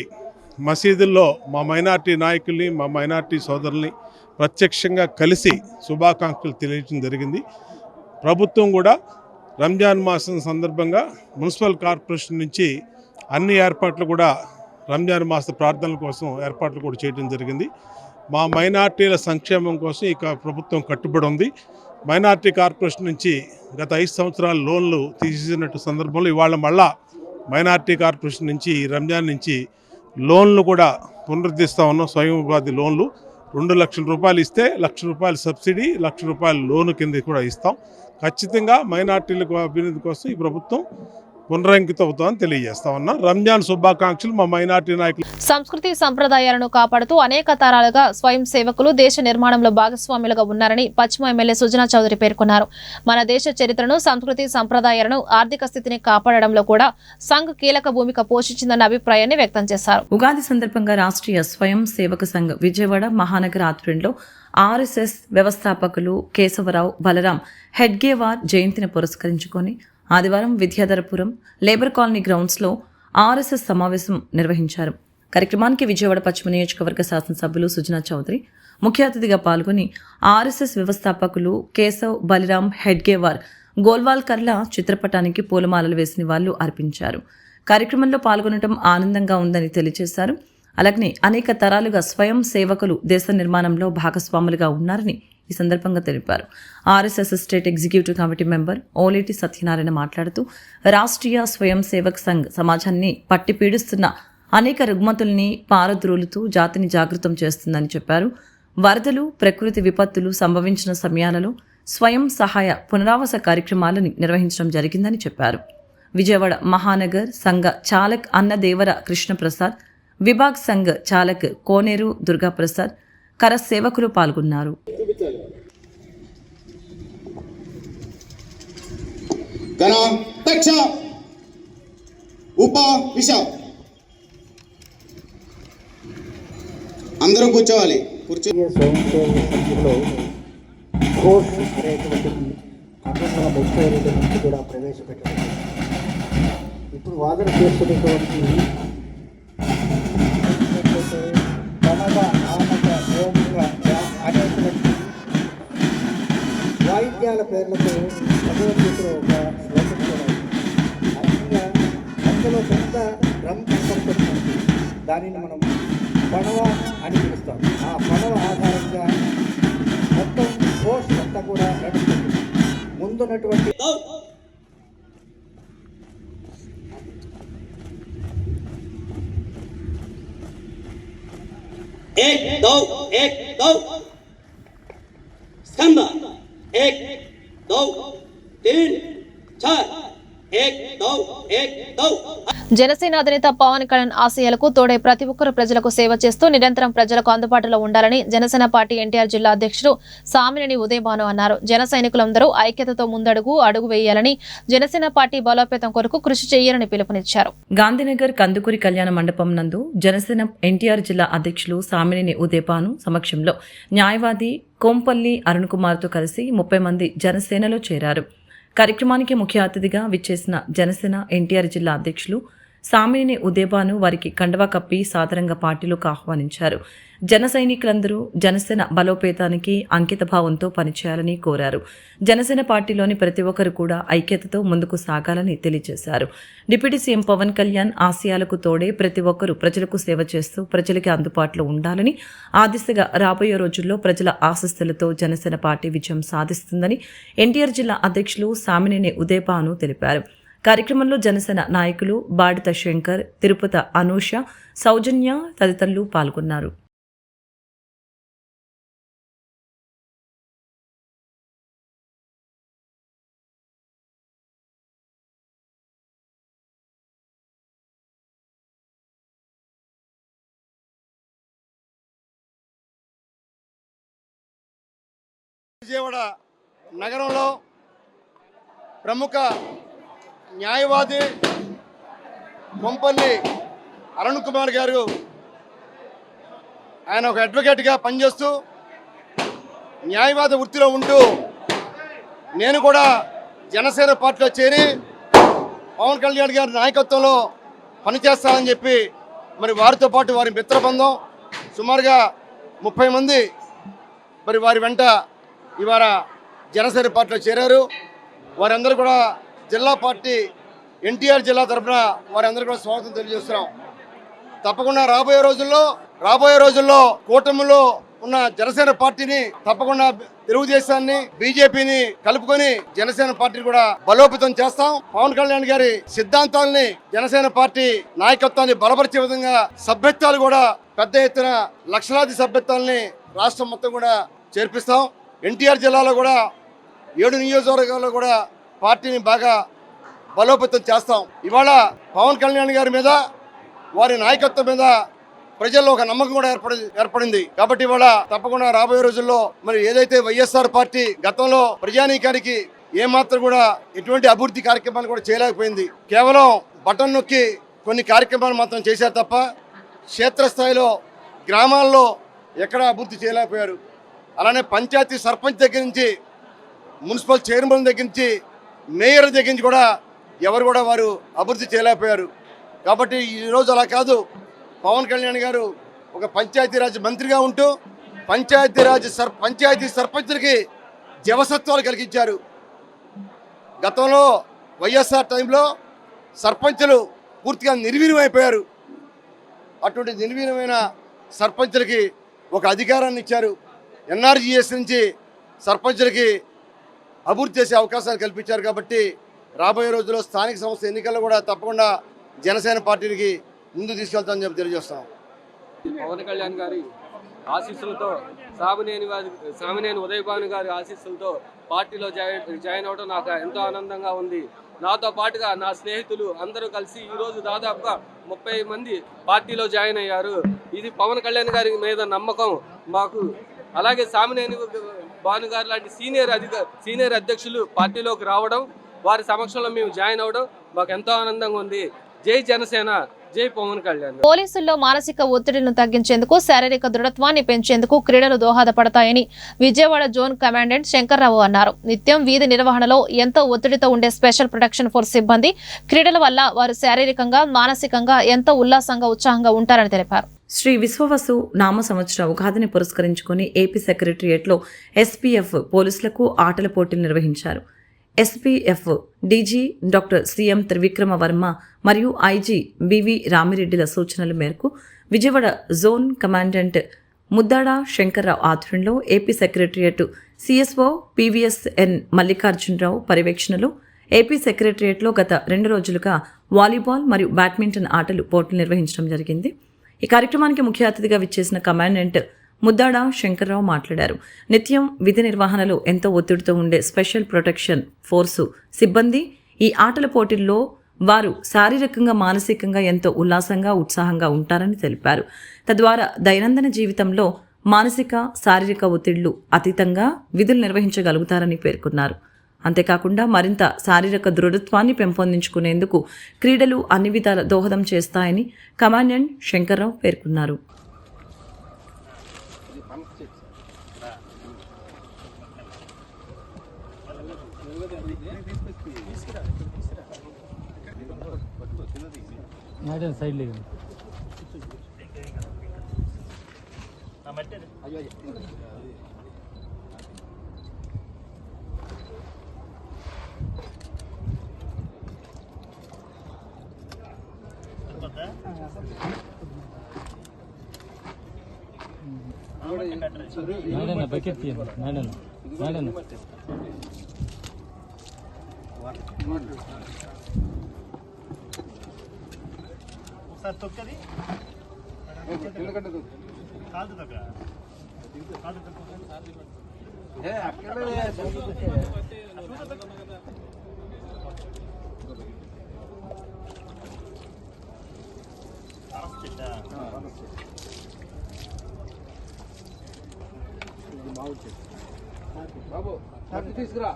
మసీదుల్లో మా మైనార్టీ నాయకుల్ని, మా మైనార్టీ సోదరుల్ని ప్రత్యక్షంగా కలిసి శుభాకాంక్షలు తెలియజేయడం జరిగింది. ప్రభుత్వం కూడా రంజాన్ మాసం సందర్భంగా మున్సిపల్ కార్పొరేషన్ నుంచి అన్ని ఏర్పాట్లు కూడా రంజాన్ మాస ప్రార్థనల కోసం ఏర్పాట్లు కూడా చేయడం జరిగింది. మా మైనార్టీల సంక్షేమం కోసం ఈ ప్రభుత్వం కట్టుబడి ఉంది. మైనార్టీ కార్పొరేషన్ నుంచి గత 5 సంవత్సరాల లోన్లు తీసేసినట్టు సందర్భంలో ఇవాళ మళ్ళా మైనార్టీ కార్పొరేషన్ నుంచి రంజాన్ నుంచి లోన్లు కూడా పునరుద్ధరిస్తూ ఉన్నాం. స్వయం ఉపాధి లోన్లు 2 లక్షల రూపాయలు ఇస్తే 1 లక్ష రూపాయలు సబ్సిడీ, 1 లక్ష రూపాయలు లోను కింద కూడా ఇస్తాం. ఖచ్చితంగా మైనార్టీలకు అభివృద్ధి కోసం ఈ ప్రభుత్వం పునరంకితం అవుతామని తెలియజేస్తా ఉన్నా. రంజాన్ శుభాకాంక్షలు మా మైనార్టీ నాయకులు. సంస్కృతి సంప్రదాయాలను కాపాడుతూ అనేక తరాలుగా స్వయం సేవకులు దేశ నిర్మాణంలో భాగస్వాములుగా ఉన్నారని పశ్చిమ ఎమ్మెల్యే సుజనా చౌదరి పేర్కొన్నారు. మన దేశ చరిత్రను, సంస్కృతి సంప్రదాయాలను, ఆర్థిక స్థితిని కాపాడడంలో కూడా సంఘ్ కీలక భూమిక పోషించిందన్న అభిప్రాయాన్ని వ్యక్తం చేశారు. ఉగాది సందర్భంగా రాష్ట్రీయ స్వయం సేవక సంఘ్ విజయవాడ మహానగర ఆధ్వర్యంలో ఆర్ఎస్ఎస్ వ్యవస్థాపకులు కేశవరావు బలరాం హెడ్గేవార్ జయంతిని పురస్కరించుకొని ఆదివారం విద్యాధరపురం లేబర్ కాలనీ గ్రౌండ్స్లో ఆర్ఎస్ఎస్ సమావేశం నిర్వహించారు. కార్యక్రమానికి విజయవాడ పశ్చిమ నియోజకవర్గ శాసనసభ్యులు సుజనా చౌదరి ముఖ్య అతిథిగా పాల్గొని ఆర్ఎస్ఎస్ వ్యవస్థాపకులు కేశవ్ బలిరామ్ హెడ్గేవార్ గోల్వాల్కర్ల చిత్రపటానికి పూలమాలలు వేసి నివాళులు అర్పించారు. కార్యక్రమంలో పాల్గొనడం ఆనందంగా ఉందని తెలియజేశారు. అలాగే అనేక తరాలుగా స్వయం సేవకులు దేశ నిర్మాణంలో భాగస్వాములుగా ఉన్నారని ఈ సందర్భంగా తెలిపారు. RSS state executive committee member Oleti Satyanarayana మాట్లాడుతూ రాష్ట్రీయ స్వయం సేవక్ సంఘ్ సమాజాన్ని పట్టి పీడిస్తున్న అనేక రుగ్మతుల్ని పారద్రోలుతూ జాతిని జాగృతం చేస్తుందని చెప్పారు. వరదలు, ప్రకృతి విపత్తులు సంభవించిన సమయాలలో స్వయం సహాయ పునరావాస కార్యక్రమాలను నిర్వహించడం జరిగిందని చెప్పారు. విజయవాడ మహానగర్ సంఘ చాలక్ అన్నదేవర కృష్ణప్రసాద్, విభాగ్ సంఘ్ చాలక్ కోనేరు దుర్గాప్రసాద్, కర సేవకులు పాల్గొన్నారు. అందరూ కూర్చోవాలి. స్వయం సేవక సంఘంలో ఘోష్ అనేటువంటి అఖండ ముఖ్యమైన నుంచి కూడా ప్రవేశపెట్టడం. ఇప్పుడు వాదన చేస్తున్నటువంటి కనక ఆనక ఓంక అనేటువంటి వాయిద్యాల పేర్లతో భగవద్గీతలో ఒక శ్లోకం కూడా అలా అందులో పెద్ద డ్రమ్ కనపడుతుంది. దానిని మనం పడవ అని పిలుస్తాం. ఆ పడవ ఆధారంగా మొత్తం కోర్స్ అంతా కూడా నడుస్తుంది. ముందున్నటువంటి एक दो स्कंद 1 2 3 4 1 2 1 2. జనసేన అధినేత పవన్ కళ్యాణ్ ఆశయాలకు తోడే ప్రతి ఒక్కరు ప్రజలకు సేవ చేస్తూ నిరంతరం ప్రజలకు అందుబాటులో ఉండాలని జనసేన పార్టీ ఎన్టీఆర్ జిల్లా అధ్యక్షుడు సామినేని ఉదయభాను అన్నారు. జన సైనికులందరూ ఐక్యతతో అడుగు వేయాలని, జనసేన పార్టీ బలోపేతం కొరకు కృషి చేయాలని పిలుపునిచ్చారు. గాంధీనగర్ కందుకూరి కళ్యాణ మండపం నందు జనసేన ఎన్టీఆర్ జిల్లా అధ్యక్షులు సామినేని ఉదయభాను సమక్షంలో న్యాయవాది కోంపల్లి అరుణ్ కుమార్తో కలిసి 30 మంది జనసేనలో చేరారు. కార్యక్రమానికి ముఖ్య అతిథిగా విచ్చేసిన జనసేన ఎన్టీఆర్ జిల్లా అధ్యక్షులు సామినేని ఉదయభాను వారికి కండవా కప్పి సాదరంగా పార్టీలోకి ఆహ్వానించారు. జన సైనికులందరూ జనసేన బలోపేతానికి అంకిత భావంతో పనిచేయాలని కోరారు. జనసేన పార్టీలోని ప్రతి ఒక్కరు కూడా ఐక్యతతో ముందుకు సాగాలని తెలియజేశారు. డిప్యూటీ సీఎం పవన్ కళ్యాణ్ ఆశయాలకు తోడే ప్రతి ఒక్కరూ ప్రజలకు సేవ చేస్తూ ప్రజలకి అందుబాటులో ఉండాలని, ఆ దిశగా రాబోయే రోజుల్లో ప్రజల ఆశీస్సులతో జనసేన పార్టీ విజయం సాధిస్తుందని ఎన్టీఆర్ జిల్లా అధ్యక్షులు సామినేని ఉదయభాను తెలిపారు. కార్యక్రమంలో జనసేన నాయకులు బాడిత శంకర్, తిరుపతి అనూష, సౌజన్య తదితరులు పాల్గొన్నారు. విజయవాడ నగరంలో ప్రముఖ న్యాయవాది కొంపల్లి అరుణ్ కుమార్ గారు, ఆయన ఒక అడ్వకేట్గా పనిచేస్తూ న్యాయవాద వృత్తిలో ఉంటూ నేను కూడా జనసేన పార్టీలో చేరి పవన్ కళ్యాణ్ గారి నాయకత్వంలో పనిచేస్తానని చెప్పి మరి వారితో పాటు వారి మిత్ర బృందం సుమారుగా 30 మంది మరి వారి వెంట ఇవాళ జనసేన పార్టీలో చేరారు. వారందరూ కూడా జిల్లా పార్టీ ఎన్టీఆర్ జిల్లా తరఫున వారందరూ కూడా స్వాగతం తెలియజేస్తున్నాం. తప్పకుండా రాబోయే రోజుల్లో కూటమిలో ఉన్న జనసేన పార్టీని తప్పకుండా తెలుగుదేశాన్ని బీజేపీని కలుపుకొని జనసేన పార్టీని కూడా బలోపేతం చేస్తాం. పవన్ కళ్యాణ్ గారి సిద్ధాంతాలని జనసేన పార్టీ నాయకత్వాన్ని బలపరిచే విధంగా సభ్యత్వాలు కూడా పెద్ద ఎత్తున లక్షలాది సభ్యత్వాలని రాష్ట్రం మొత్తం కూడా చేర్పిస్తాం. ఎన్టీఆర్ జిల్లాలో కూడా 7 నియోజకవర్గాల్లో కూడా పార్టీని బాగా బలోపేతం చేస్తాం. ఇవాళ పవన్ కళ్యాణ్ గారి మీద వారి నాయకత్వం మీద ప్రజల్లో ఒక నమ్మకం కూడా ఏర్పడింది. కాబట్టి ఇవాళ తప్పకుండా రాబోయే రోజుల్లో మరి ఏదైతే వైఎస్ఆర్ పార్టీ గతంలో ప్రజానీకానికి ఏమాత్రం కూడా ఎటువంటి అభివృద్ధి కార్యక్రమాలు కూడా చేయలేకపోయింది. కేవలం బటన్ నొక్కి కొన్ని కార్యక్రమాలు మాత్రం చేశారు తప్ప క్షేత్రస్థాయిలో గ్రామాల్లో ఎక్కడా అభివృద్ధి చేయలేకపోయారు. అలానే పంచాయతీ సర్పంచ్ దగ్గర నుంచి మున్సిపల్ చైర్మన్ దగ్గర నుంచి మేయర్ దగ్గర నుంచి కూడా ఎవరు కూడా వారు అభివృద్ధి చేయలేకపోయారు. కాబట్టి ఈరోజు అలా కాదు, పవన్ కళ్యాణ్ గారు ఒక పంచాయతీరాజ్ మంత్రిగా ఉంటూ పంచాయతీ సర్పంచులకి జవసత్వాలు కలిగించారు. గతంలో వైఎస్ఆర్ టైంలో సర్పంచులు పూర్తిగా నిర్వీర్యమైపోయారు. అటువంటి నిర్వీర్యమైన సర్పంచులకి ఒక అధికారాన్ని ఇచ్చారు. ఎన్ఆర్జీఎస్ నుంచి సర్పంచులకి అభివృద్ధి చేసే అవకాశాలు కల్పించారు. కాబట్టి రాబోయే రోజుల్లో స్థానిక సంస్థ ఎన్నికల్లో కూడా తప్పకుండా జనసేన పార్టీకి ముందు తీసుకెళ్తామని చెప్పి తెలియజేస్తాం. పవన్ కళ్యాణ్ గారి ఆశీస్సులతో సామినేని ఉదయభాను గారి ఆశీస్సులతో పార్టీలో జాయిన్ అవడం నాకు ఎంతో ఆనందంగా ఉంది. నాతో పాటుగా నా స్నేహితులు అందరూ కలిసి ఈరోజు దాదాపుగా 30 మంది పార్టీలో జాయిన్ అయ్యారు. ఇది పవన్ కళ్యాణ్ గారి మీద నమ్మకం మాకు. అలాగే సామినేని భాను గారు లాంటి సీనియర్ అధ్యక్షులు పార్టీలోకి రావడం, వారి సమక్షంలో మేము జాయిన్ అవ్వడం మాకు ఎంతో ఆనందంగా ఉంది. జై జనసేన, జై పవన్ కళ్యాణ్. పోలీసుల్లో మానసిక ఒత్తిడిని తగ్గించేందుకు, శారీరక దృఢత్వాన్ని పెంచేందుకు క్రీడలు దోహదపడతాయని విజయవాడ జోన్ కమాండెంట్ శంకర్రావు అన్నారు. నిత్యం వీధి నిర్వహణలో ఎంతో ఒత్తిడితో ఉండే స్పెషల్ ప్రొటెక్షన్ ఫోర్స్ సిబ్బంది క్రీడల వల్ల వారు శారీరకంగా, మానసికంగా ఎంతో ఉల్లాసంగా, ఉత్సాహంగా ఉంటారని తెలిపారు. శ్రీ విశ్వవసు నామ సంవత్సర ఉగాదిని పురస్కరించుకుని ఏపీ సెక్రటరియట్లో ఎస్పీఎఫ్ పోలీసులకు ఆటల పోటీలు నిర్వహించారు. SPF DG doctor CM Trivikrama Varma మరియు ఐజీ బివి రామిరెడ్డిల సూచనల మేరకు విజయవాడ జోన్ కమాండెంట్ ముద్దాడ శంకర్రావు ఆధ్వర్యంలో AP secretariat CSO PVSN Mallikarjunarao పర్యవేక్షణలో ఏపీ సెక్రటరియట్లో గత 2 రోజులుగా వాలీబాల్ మరియు బ్యాడ్మింటన్ ఆటలు పోటీలు నిర్వహించడం జరిగింది. ఈ కార్యక్రమానికి ముఖ్య అతిథిగా విచ్చేసిన కమాండెంట్ ముద్దాడ శంకర్రావు మాట్లాడారు. నిత్యం విధి నిర్వహణలో ఎంతో ఒత్తిడితో ఉండే స్పెషల్ ప్రొటెక్షన్ ఫోర్సు సిబ్బంది ఈ ఆటల పోటీల్లో వారు శారీరకంగా, మానసికంగా ఎంతో ఉల్లాసంగా, ఉత్సాహంగా ఉంటారని తెలిపారు. తద్వారా దైనందిన జీవితంలో మానసిక, శారీరక ఒత్తిళ్లు అతీతంగా విధులు నిర్వహించగలుగుతారని పేర్కొన్నారు. అంతేకాకుండా మరింత శారీరక దృఢత్వాన్ని పెంపొందించుకునేందుకు క్రీడలు అన్ని విధాల దోహదం చేస్తాయని కమాండెంట్ శంకర్రావు పేర్కొన్నారు. బాబు తీసుకురా.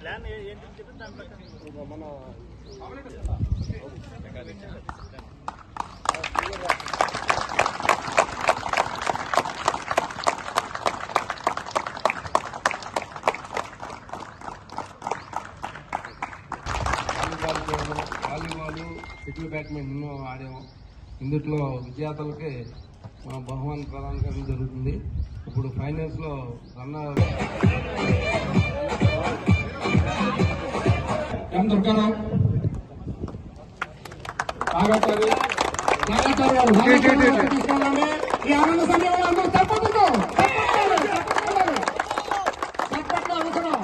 ప్లాన్ ఏంటి చెప్పి దాని ప్రకారం వాలీబాల్, షటిల్ బ్యాడ్మింటన్ ఎన్నో ఆడాము. ఇందుట్లో విజేతలకి మన బహుమానం ప్రదానం చేయడం జరుగుతుంది. ఇప్పుడు ఫైనల్స్లో దుర్గారావు తీసుకెళ్ళండి. ఈ ఆనంద సమయంలో అందరూ తప్పకుండా అవసరం,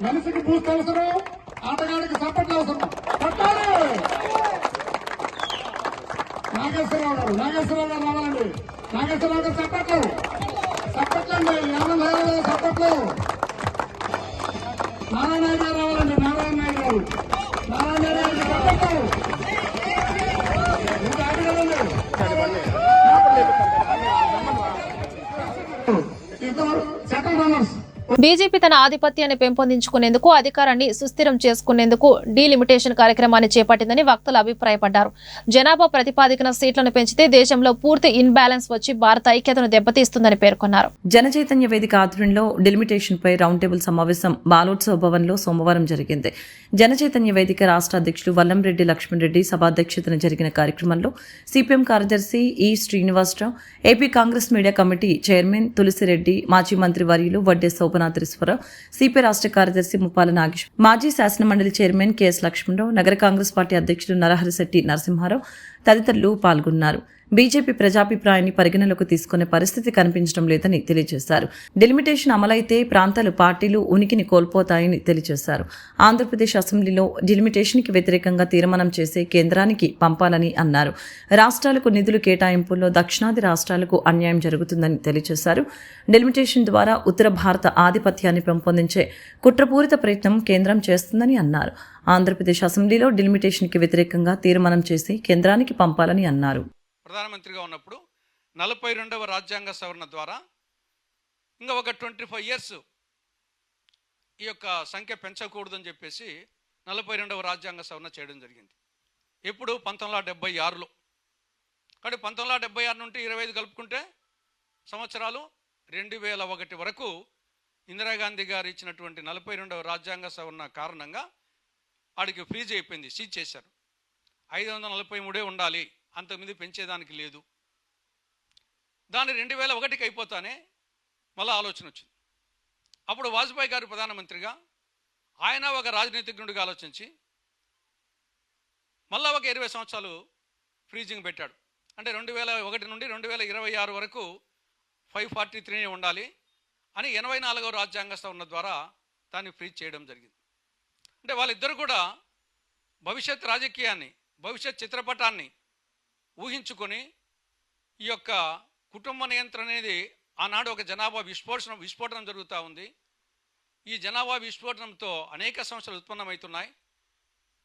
మనిషికి బూస్ట్ అవసరం, ఆటగాడికి సపోర్ట్ అవసరం. పట్టాలి నాగేశ్వరరావు గారు రావాలండి. నాగేశ్వరరావు గారు సపోర్ట్లు అండి. ఆనంద సపోర్ట్లు. నారాయణ గారు రావాలండి. నారాయణ గారు సపోర్ట్లు. Second runners. బీజేపీ తన ఆధిపత్యాన్ని పెంపొందించుకునేందుకు, అధికారాన్ని సుస్థిరం చేసుకునేందుకు డీలిమిటేషన్ కార్యక్రమాన్ని చేపట్టిందని వక్తలు అభిప్రాయపడ్డారు. జనాభా ప్రతిపాదికన సీట్లను పెంచితే దేశంలో పూర్తి ఇన్బ్యాలెన్స్ వచ్చి భారత ఐక్యతను దెబ్బతీస్తుందని పేర్కొన్నారు. జనచైతన్య వేదిక ఆధ్వర్యంలో డెలిమిటేషన్ పై రౌండ్ టేబుల్ సమావేశం బాలోత్సవ భవన్లో సోమవారం జరిగింది. జనచైతన్య వేదిక రాష్ట్ర అధ్యక్షులు వల్లంరెడ్డి లక్ష్మణ్ రెడ్డి సభాధ్యక్షతన జరిగిన కార్యక్రమంలో సిపిఎం కార్యదర్శి ఈ Srinivasa Rao, AP Congress media committee chairman Tulasi Reddy, మాజీ మంత్రి వర్యులు వడ్డే శోభనాథేశ్వరరావు, సిపి రాష్ట్ర కార్యదర్శి ముప్పాల నాగేశ్వర, మాజీ శాసనమండలి చైర్మన్ కెఎస్ లక్ష్మణరావు, నగర కాంగ్రెస్ పార్టీ అధ్యక్షుడు నరహరిశెట్టి నరసింహారావు తదితరులు పాల్గొన్నారు. బీజేపీ ప్రజాభిప్రాయాన్ని పరిగణలోకి తీసుకునే పరిస్థితి కనిపించడం లేదని తెలియజేశారు. డెలిమిటేషన్ అమలైతే ప్రాంతాలు, పార్టీలు ఉనికిని కోల్పోతాయని తెలియజేశారు. ఆంధ్రప్రదేశ్ అసెంబ్లీలో డెలిమిటేషన్కి వ్యతిరేకంగా తీర్మానం చేసి కేంద్రానికి పంపాలని అన్నారు. రాష్ట్రాలకు నిధులు కేటాయింపుల్లో దక్షిణాది రాష్ట్రాలకు అన్యాయం జరుగుతుందని తెలియజేశారు. డెలిమిటేషన్ ద్వారా ఉత్తర భారత ఆధిపత్యాన్ని పెంపొందించే కుట్రపూరిత ప్రయత్నం కేంద్రం చేస్తుందని అన్నారు. ఆంధ్రప్రదేశ్ అసెంబ్లీలో డెలిమిటేషన్కి వ్యతిరేకంగా తీర్మానం చేసి కేంద్రానికి పంపాలని అన్నారు. ప్రధానమంత్రిగా ఉన్నప్పుడు 42వ రాజ్యాంగ సవరణ ద్వారా ఇంకా ఒక 25 ఇయర్స్ ఈ యొక్క సంఖ్య పెంచకూడదని చెప్పేసి 42వ రాజ్యాంగ సవరణ చేయడం జరిగింది. ఎప్పుడు 1976లో. కాబట్టి 1976 నుండి 25 కలుపుకుంటే సంవత్సరాలు 2001 వరకు ఇందిరాగాంధీ గారు ఇచ్చినటువంటి 42వ రాజ్యాంగ సవరణ కారణంగా వాడికి ఫ్రీజ్ అయిపోయింది, సీజ్ చేశారు. 543 ఉండాలి, అంతకుమింది పెంచేదానికి లేదు. దాన్ని 2001కి అయిపోతానే మళ్ళీ ఆలోచన వచ్చింది. అప్పుడు వాజ్పేయి గారు ప్రధానమంత్రిగా, ఆయన ఒక రాజనీతిజ్ఞుడిగా ఆలోచించి మళ్ళీ ఒక 20 సంవత్సరాలు ఫ్రీజింగ్ పెట్టాడు. అంటే 2001 నుండి 2026 వరకు 543 ఉండాలి అని 84వ రాజ్యాంగ సవరణ ద్వారా దాన్ని ఫ్రీజ్ చేయడం జరిగింది. అంటే వాళ్ళిద్దరు కూడా భవిష్యత్ రాజకీయాన్ని, భవిష్యత్ చిత్రపటాన్ని ఊహించుకొని ఈ యొక్క కుటుంబ నియంత్రణ అనేది ఆనాడు ఒక జనాభా విస్ఫోటనం జరుగుతూ ఉంది. ఈ జనాభా విస్ఫోటనంతో అనేక సమస్యలు ఉత్పన్నమవుతున్నాయి.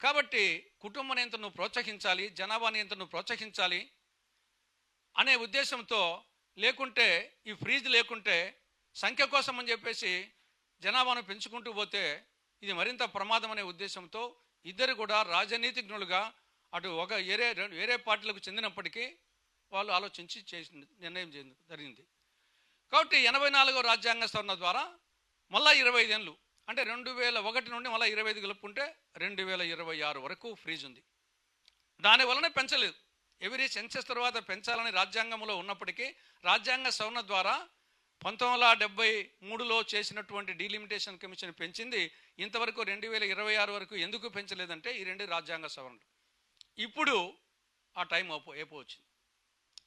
కాబట్టి కుటుంబ నియంత్రణను ప్రోత్సహించాలి, జనాభా నియంత్రణను ప్రోత్సహించాలి అనే ఉద్దేశంతో, లేకుంటే ఈ ఫ్రీజ్ లేకుంటే సంఖ్య కోసం అని చెప్పేసి జనాభాను పెంచుకుంటూ పోతే ఇది మరింత ప్రమాదం అనే ఉద్దేశంతో ఇద్దరు కూడా రాజనీతిజ్ఞులుగా అటు ఒక వేరే పార్టీలకు చెందినప్పటికీ వాళ్ళు ఆలోచించి నిర్ణయం జరిగింది. కాబట్టి 84వ రాజ్యాంగ సవరణ ద్వారా మళ్ళా 25 ఏళ్ళు, అంటే 2001 నుండి మళ్ళీ 25 కలుపుకుంటే 2026 వరకు ఫ్రీజ్ ఉంది. దానివల్లనే పెంచలేదు. ఎవరీ సెన్సెస్ తర్వాత పెంచాలని రాజ్యాంగంలో ఉన్నప్పటికీ రాజ్యాంగ సవరణ ద్వారా 1973లో చేసినటువంటి డీలిమిటేషన్ కమిషన్ పెంచింది. ఇంతవరకు 2026 వరకు ఎందుకు పెంచలేదంటే ఈ 2 రాజ్యాంగ సవరణలు. ఇప్పుడు ఆ టైం అయిపోవచ్చింది,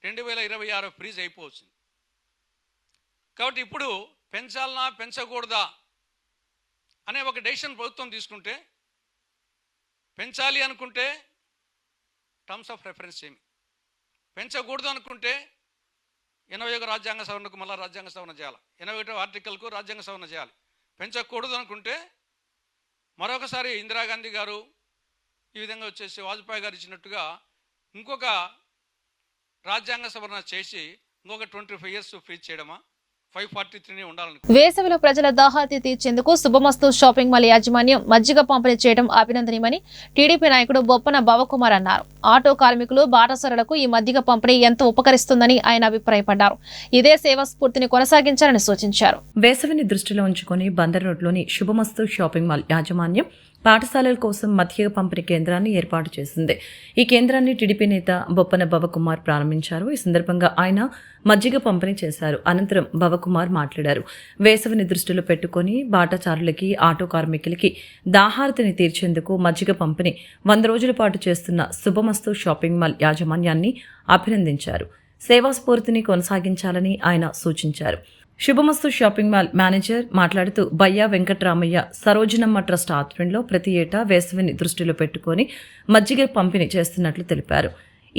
2026 ఫ్రీజ్ అయిపోవచ్చింది. కాబట్టి ఇప్పుడు పెంచాలనా పెంచకూడదా అనే ఒక డెసిషన్ ప్రభుత్వం తీసుకుంటే, పెంచాలి అనుకుంటే టర్మ్స్ ఆఫ్ రెఫరెన్స్ ఏమి, పెంచకూడదు అనుకుంటే 81 రాజ్యాంగ సవరణకు మళ్ళీ రాజ్యాంగ సవరణ చేయాలి, 81వ ఆర్టికల్కు రాజ్యాంగ సవరణ చేయాలి. పెంచకూడదు అనుకుంటే మరొకసారి ఇందిరాగాంధీ గారు ఈ విధంగా వచ్చేసి వాజ్పేయి గారు ఇచ్చినట్టుగా ఇంకొక రాజ్యాంగ సవరణ చేసి ఇంకొక 25 years ఫ్రీజ్ చేయడమా? 543 ఉండాలని. వేసవిలో ప్రజల దాహార్తి తీర్చేందుకు శుభమస్తు షాపింగ్ మాల్ యాజమాన్యం మజ్జిగ పంపిణీ చేయడం అభినందనీయమని టీడీపీ నాయకుడు బొప్పన భవకుమార్ అన్నారు. ఆటో కార్మికులు బాటసారులకు ఈ మజ్జిగ పంపిణీ ఎంతో ఉపకరిస్తుందని ఆయన అభిప్రాయపడ్డారు. ఇదే సేవా స్ఫూర్తిని కొనసాగించాలని సూచించారు. వేసవిని దృష్టిలో ఉంచుకొని బందర్ రోడ్లోని శుభమస్తు షాపింగ్ మాల్ యాజమాన్యం పాఠశాలల కోసం మజ్జిగ పంపిణీ కేంద్రాన్ని ఏర్పాటు చేసింది. ఈ కేంద్రాన్ని టీడీపీ నేత బొప్పన భవకుమార్ ప్రారంభించారు. ఈ సందర్భంగా ఆయన మజ్జిగ పంపిణీ చేశారు. అనంతరం భవకుమార్ మాట్లాడారు. వేసవిని దృష్టిలో పెట్టుకుని బాటచారులకి, ఆటో కార్మికులకి దాహార్తిని తీర్చేందుకు మజ్జిగ పంపిణీ 100 రోజుల పాటు చేస్తున్న శుభమస్తు షాపింగ్ మాల్ యాజమాన్యాన్ని అభినందించారు. సేవా స్ఫూర్తిని కొనసాగించాలని ఆయన సూచించారు. శుభమస్తు షాపింగ్ మాల్ మేనేజర్ మాట్లాడుతూ బయ్యా వెంకట్రామయ్య సరోజనమ్మ ట్రస్ట్ ఆధ్వర్యంలో ప్రతి ఏటా వేసవిని దృష్టిలో పెట్టుకుని మజ్జిగ పంపిణీ చేస్తున్నట్లు తెలిపారు.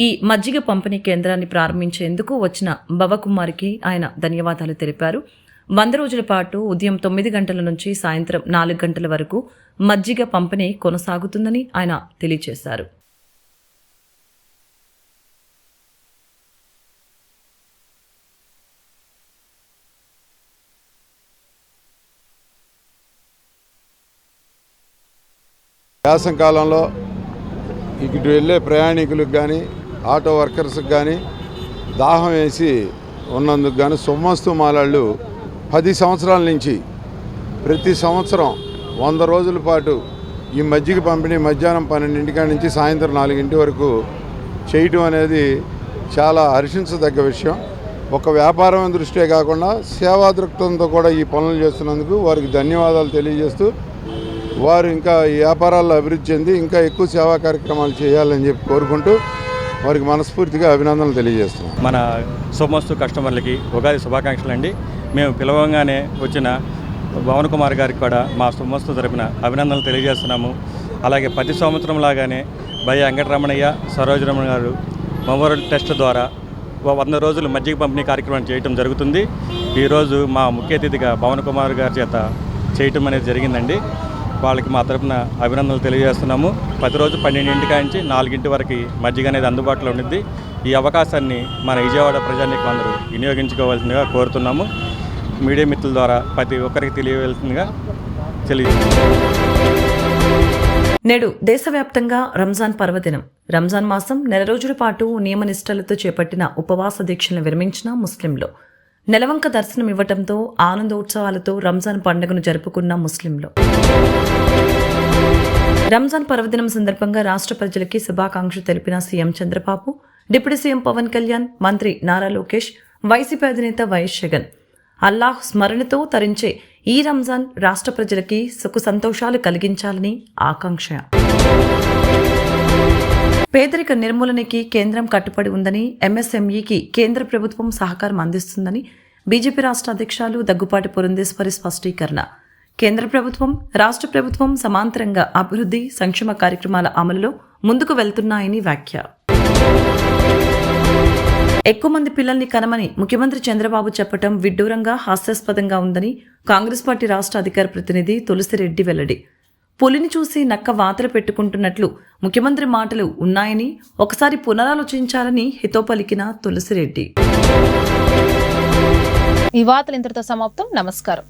ఈ మజ్జిగ పంపిణీ కేంద్రాన్ని ప్రారంభించేందుకు వచ్చిన భవకుమార్కి ఆయన ధన్యవాదాలు తెలిపారు. 100 రోజుల పాటు ఉదయం 9 గంటల నుంచి సాయంత్రం 4 గంటల వరకు మజ్జిగ పంపిణీ కొనసాగుతుందని ఆయన తెలియజేశారు. వేసంకాలంలో ఇటు వెళ్ళే ప్రయాణికులకు కానీ ఆటో వర్కర్స్కి కానీ దాహం వేసి ఉన్నందుకు కానీ శుభమస్తు మాలాళ్ళు 10 సంవత్సరాల నుంచి ప్రతి సంవత్సరం 100 రోజుల పాటు ఈ మజ్జిగ పంపిణీ మధ్యాహ్నం 12 నుంచి సాయంత్రం 4 వరకు చేయటం అనేది చాలా హర్షించదగ్గ విషయం. ఒక వ్యాపారం దృష్టే కాకుండా సేవా దృక్పథంతో కూడా ఈ పనులు చేస్తున్నందుకు వారికి ధన్యవాదాలు తెలియజేస్తూ వారు ఇంకా ఈ వ్యాపారాల్లో అభివృద్ధి చెంది ఇంకా ఎక్కువ సేవా కార్యక్రమాలు చేయాలని చెప్పి కోరుకుంటూ వారికి మనస్ఫూర్తిగా అభినందనలు తెలియజేస్తున్నాం. మన శుభమస్తు కస్టమర్లకి ఉగాది శుభాకాంక్షలు అండి. మేము పిలవంగానే వచ్చిన భవన్ కుమార్ గారికి కూడా మా శుభమస్తు తరపున అభినందనలు తెలియజేస్తున్నాము. అలాగే ప్రతి సంవత్సరం లాగానే బయ్య వెంకటరమణయ్య సరోజరమణ గారు మొబైల్ టెస్ట్ ద్వారా 100 రోజులు మజ్జిగ పంపిణీ కార్యక్రమం చేయటం జరుగుతుంది. ఈరోజు మా ముఖ్య అతిథిగా భవన్ కుమార్ గారి చేత చేయటం అనేది జరిగిందండి. వాళ్ళకి మా తరపున అభినందనలు తెలియజేస్తున్నాము. ప్రతిరోజు 12 నుంచి 4 వరకు మజ్జిగ అనేది అందుబాటులో ఉంటుంది. ఈ అవకాశాన్ని మన విజయవాడ ప్రజానీకం అందరూ వినియోగించుకోవాల్సిందిగా కోరుతున్నాము. మీడియా మిత్రుల ద్వారా ప్రతి ఒక్కరికి తెలియవలసిందిగా నేడు దేశవ్యాప్తంగా రంజాన్ పర్వదినం. రంజాన్ మాసం 1 రోజుల పాటు నియమనిష్టలతో చేపట్టిన ఉపవాస దీక్షలను విరమించిన ముస్లింలు నెలవంక దర్శనం ఇవ్వటంతో ఆనందోత్సవాలతో రంజాన్ పండుగను జరుపుకున్న ముస్లింలు రంజాన్ పర్వదినం సందర్భంగా రాష్ట్ర ప్రజలకి శుభాకాంక్షలు తెలిపిన CM Chandrababu, deputy CM Pawan Kalyan, మంత్రి నారా లోకేష్, వైసీపీ అధినేత వైఎస్ జగన్. అల్లాహ్ స్మరణతో తరించే ఈ రంజాన్ రాష్ట్ర ప్రజలకి సుఖ సంతోషాలు కలిగించాలని ఆకాంక్ష. పేదరిక నిర్మూలనకి కేంద్రం కట్టుబడి ఉందని, ఎంఎస్ఎంఈకి కేంద్ర ప్రభుత్వం సహకారం అందిస్తుందని బీజేపీ రాష్ట్ర అధ్యక్షులు దగ్గుపాటి పురంధేశ్వరి స్పష్టీకరణ. కేంద్ర ప్రభుత్వం, రాష్ట్ర ప్రభుత్వం సమాంతరంగా అభివృద్ధి, సంక్షేమ కార్యక్రమాల అమలులో ముందుకు వెళ్తున్నాయని వ్యాఖ్య. ఎక్కువ మంది పిల్లల్ని కనమని ముఖ్యమంత్రి చంద్రబాబు చెప్పడం విడ్డూరంగా, హాస్యాస్పదంగా ఉందని కాంగ్రెస్ పార్టీ రాష్ట్ర అధికార ప్రతినిధి తులసిరెడ్డి వెల్లడి. పులిని చూసి నక్క వాతలు పెట్టుకుంటున్నట్లు ముఖ్యమంత్రి మాటలు ఉన్నాయని ఒకసారి పునరాలోచించాలని హితో పలికిన తులసిరెడ్డి. ఈ వార్తలు ఇంతటితో సమాప్తం. నమస్కారం.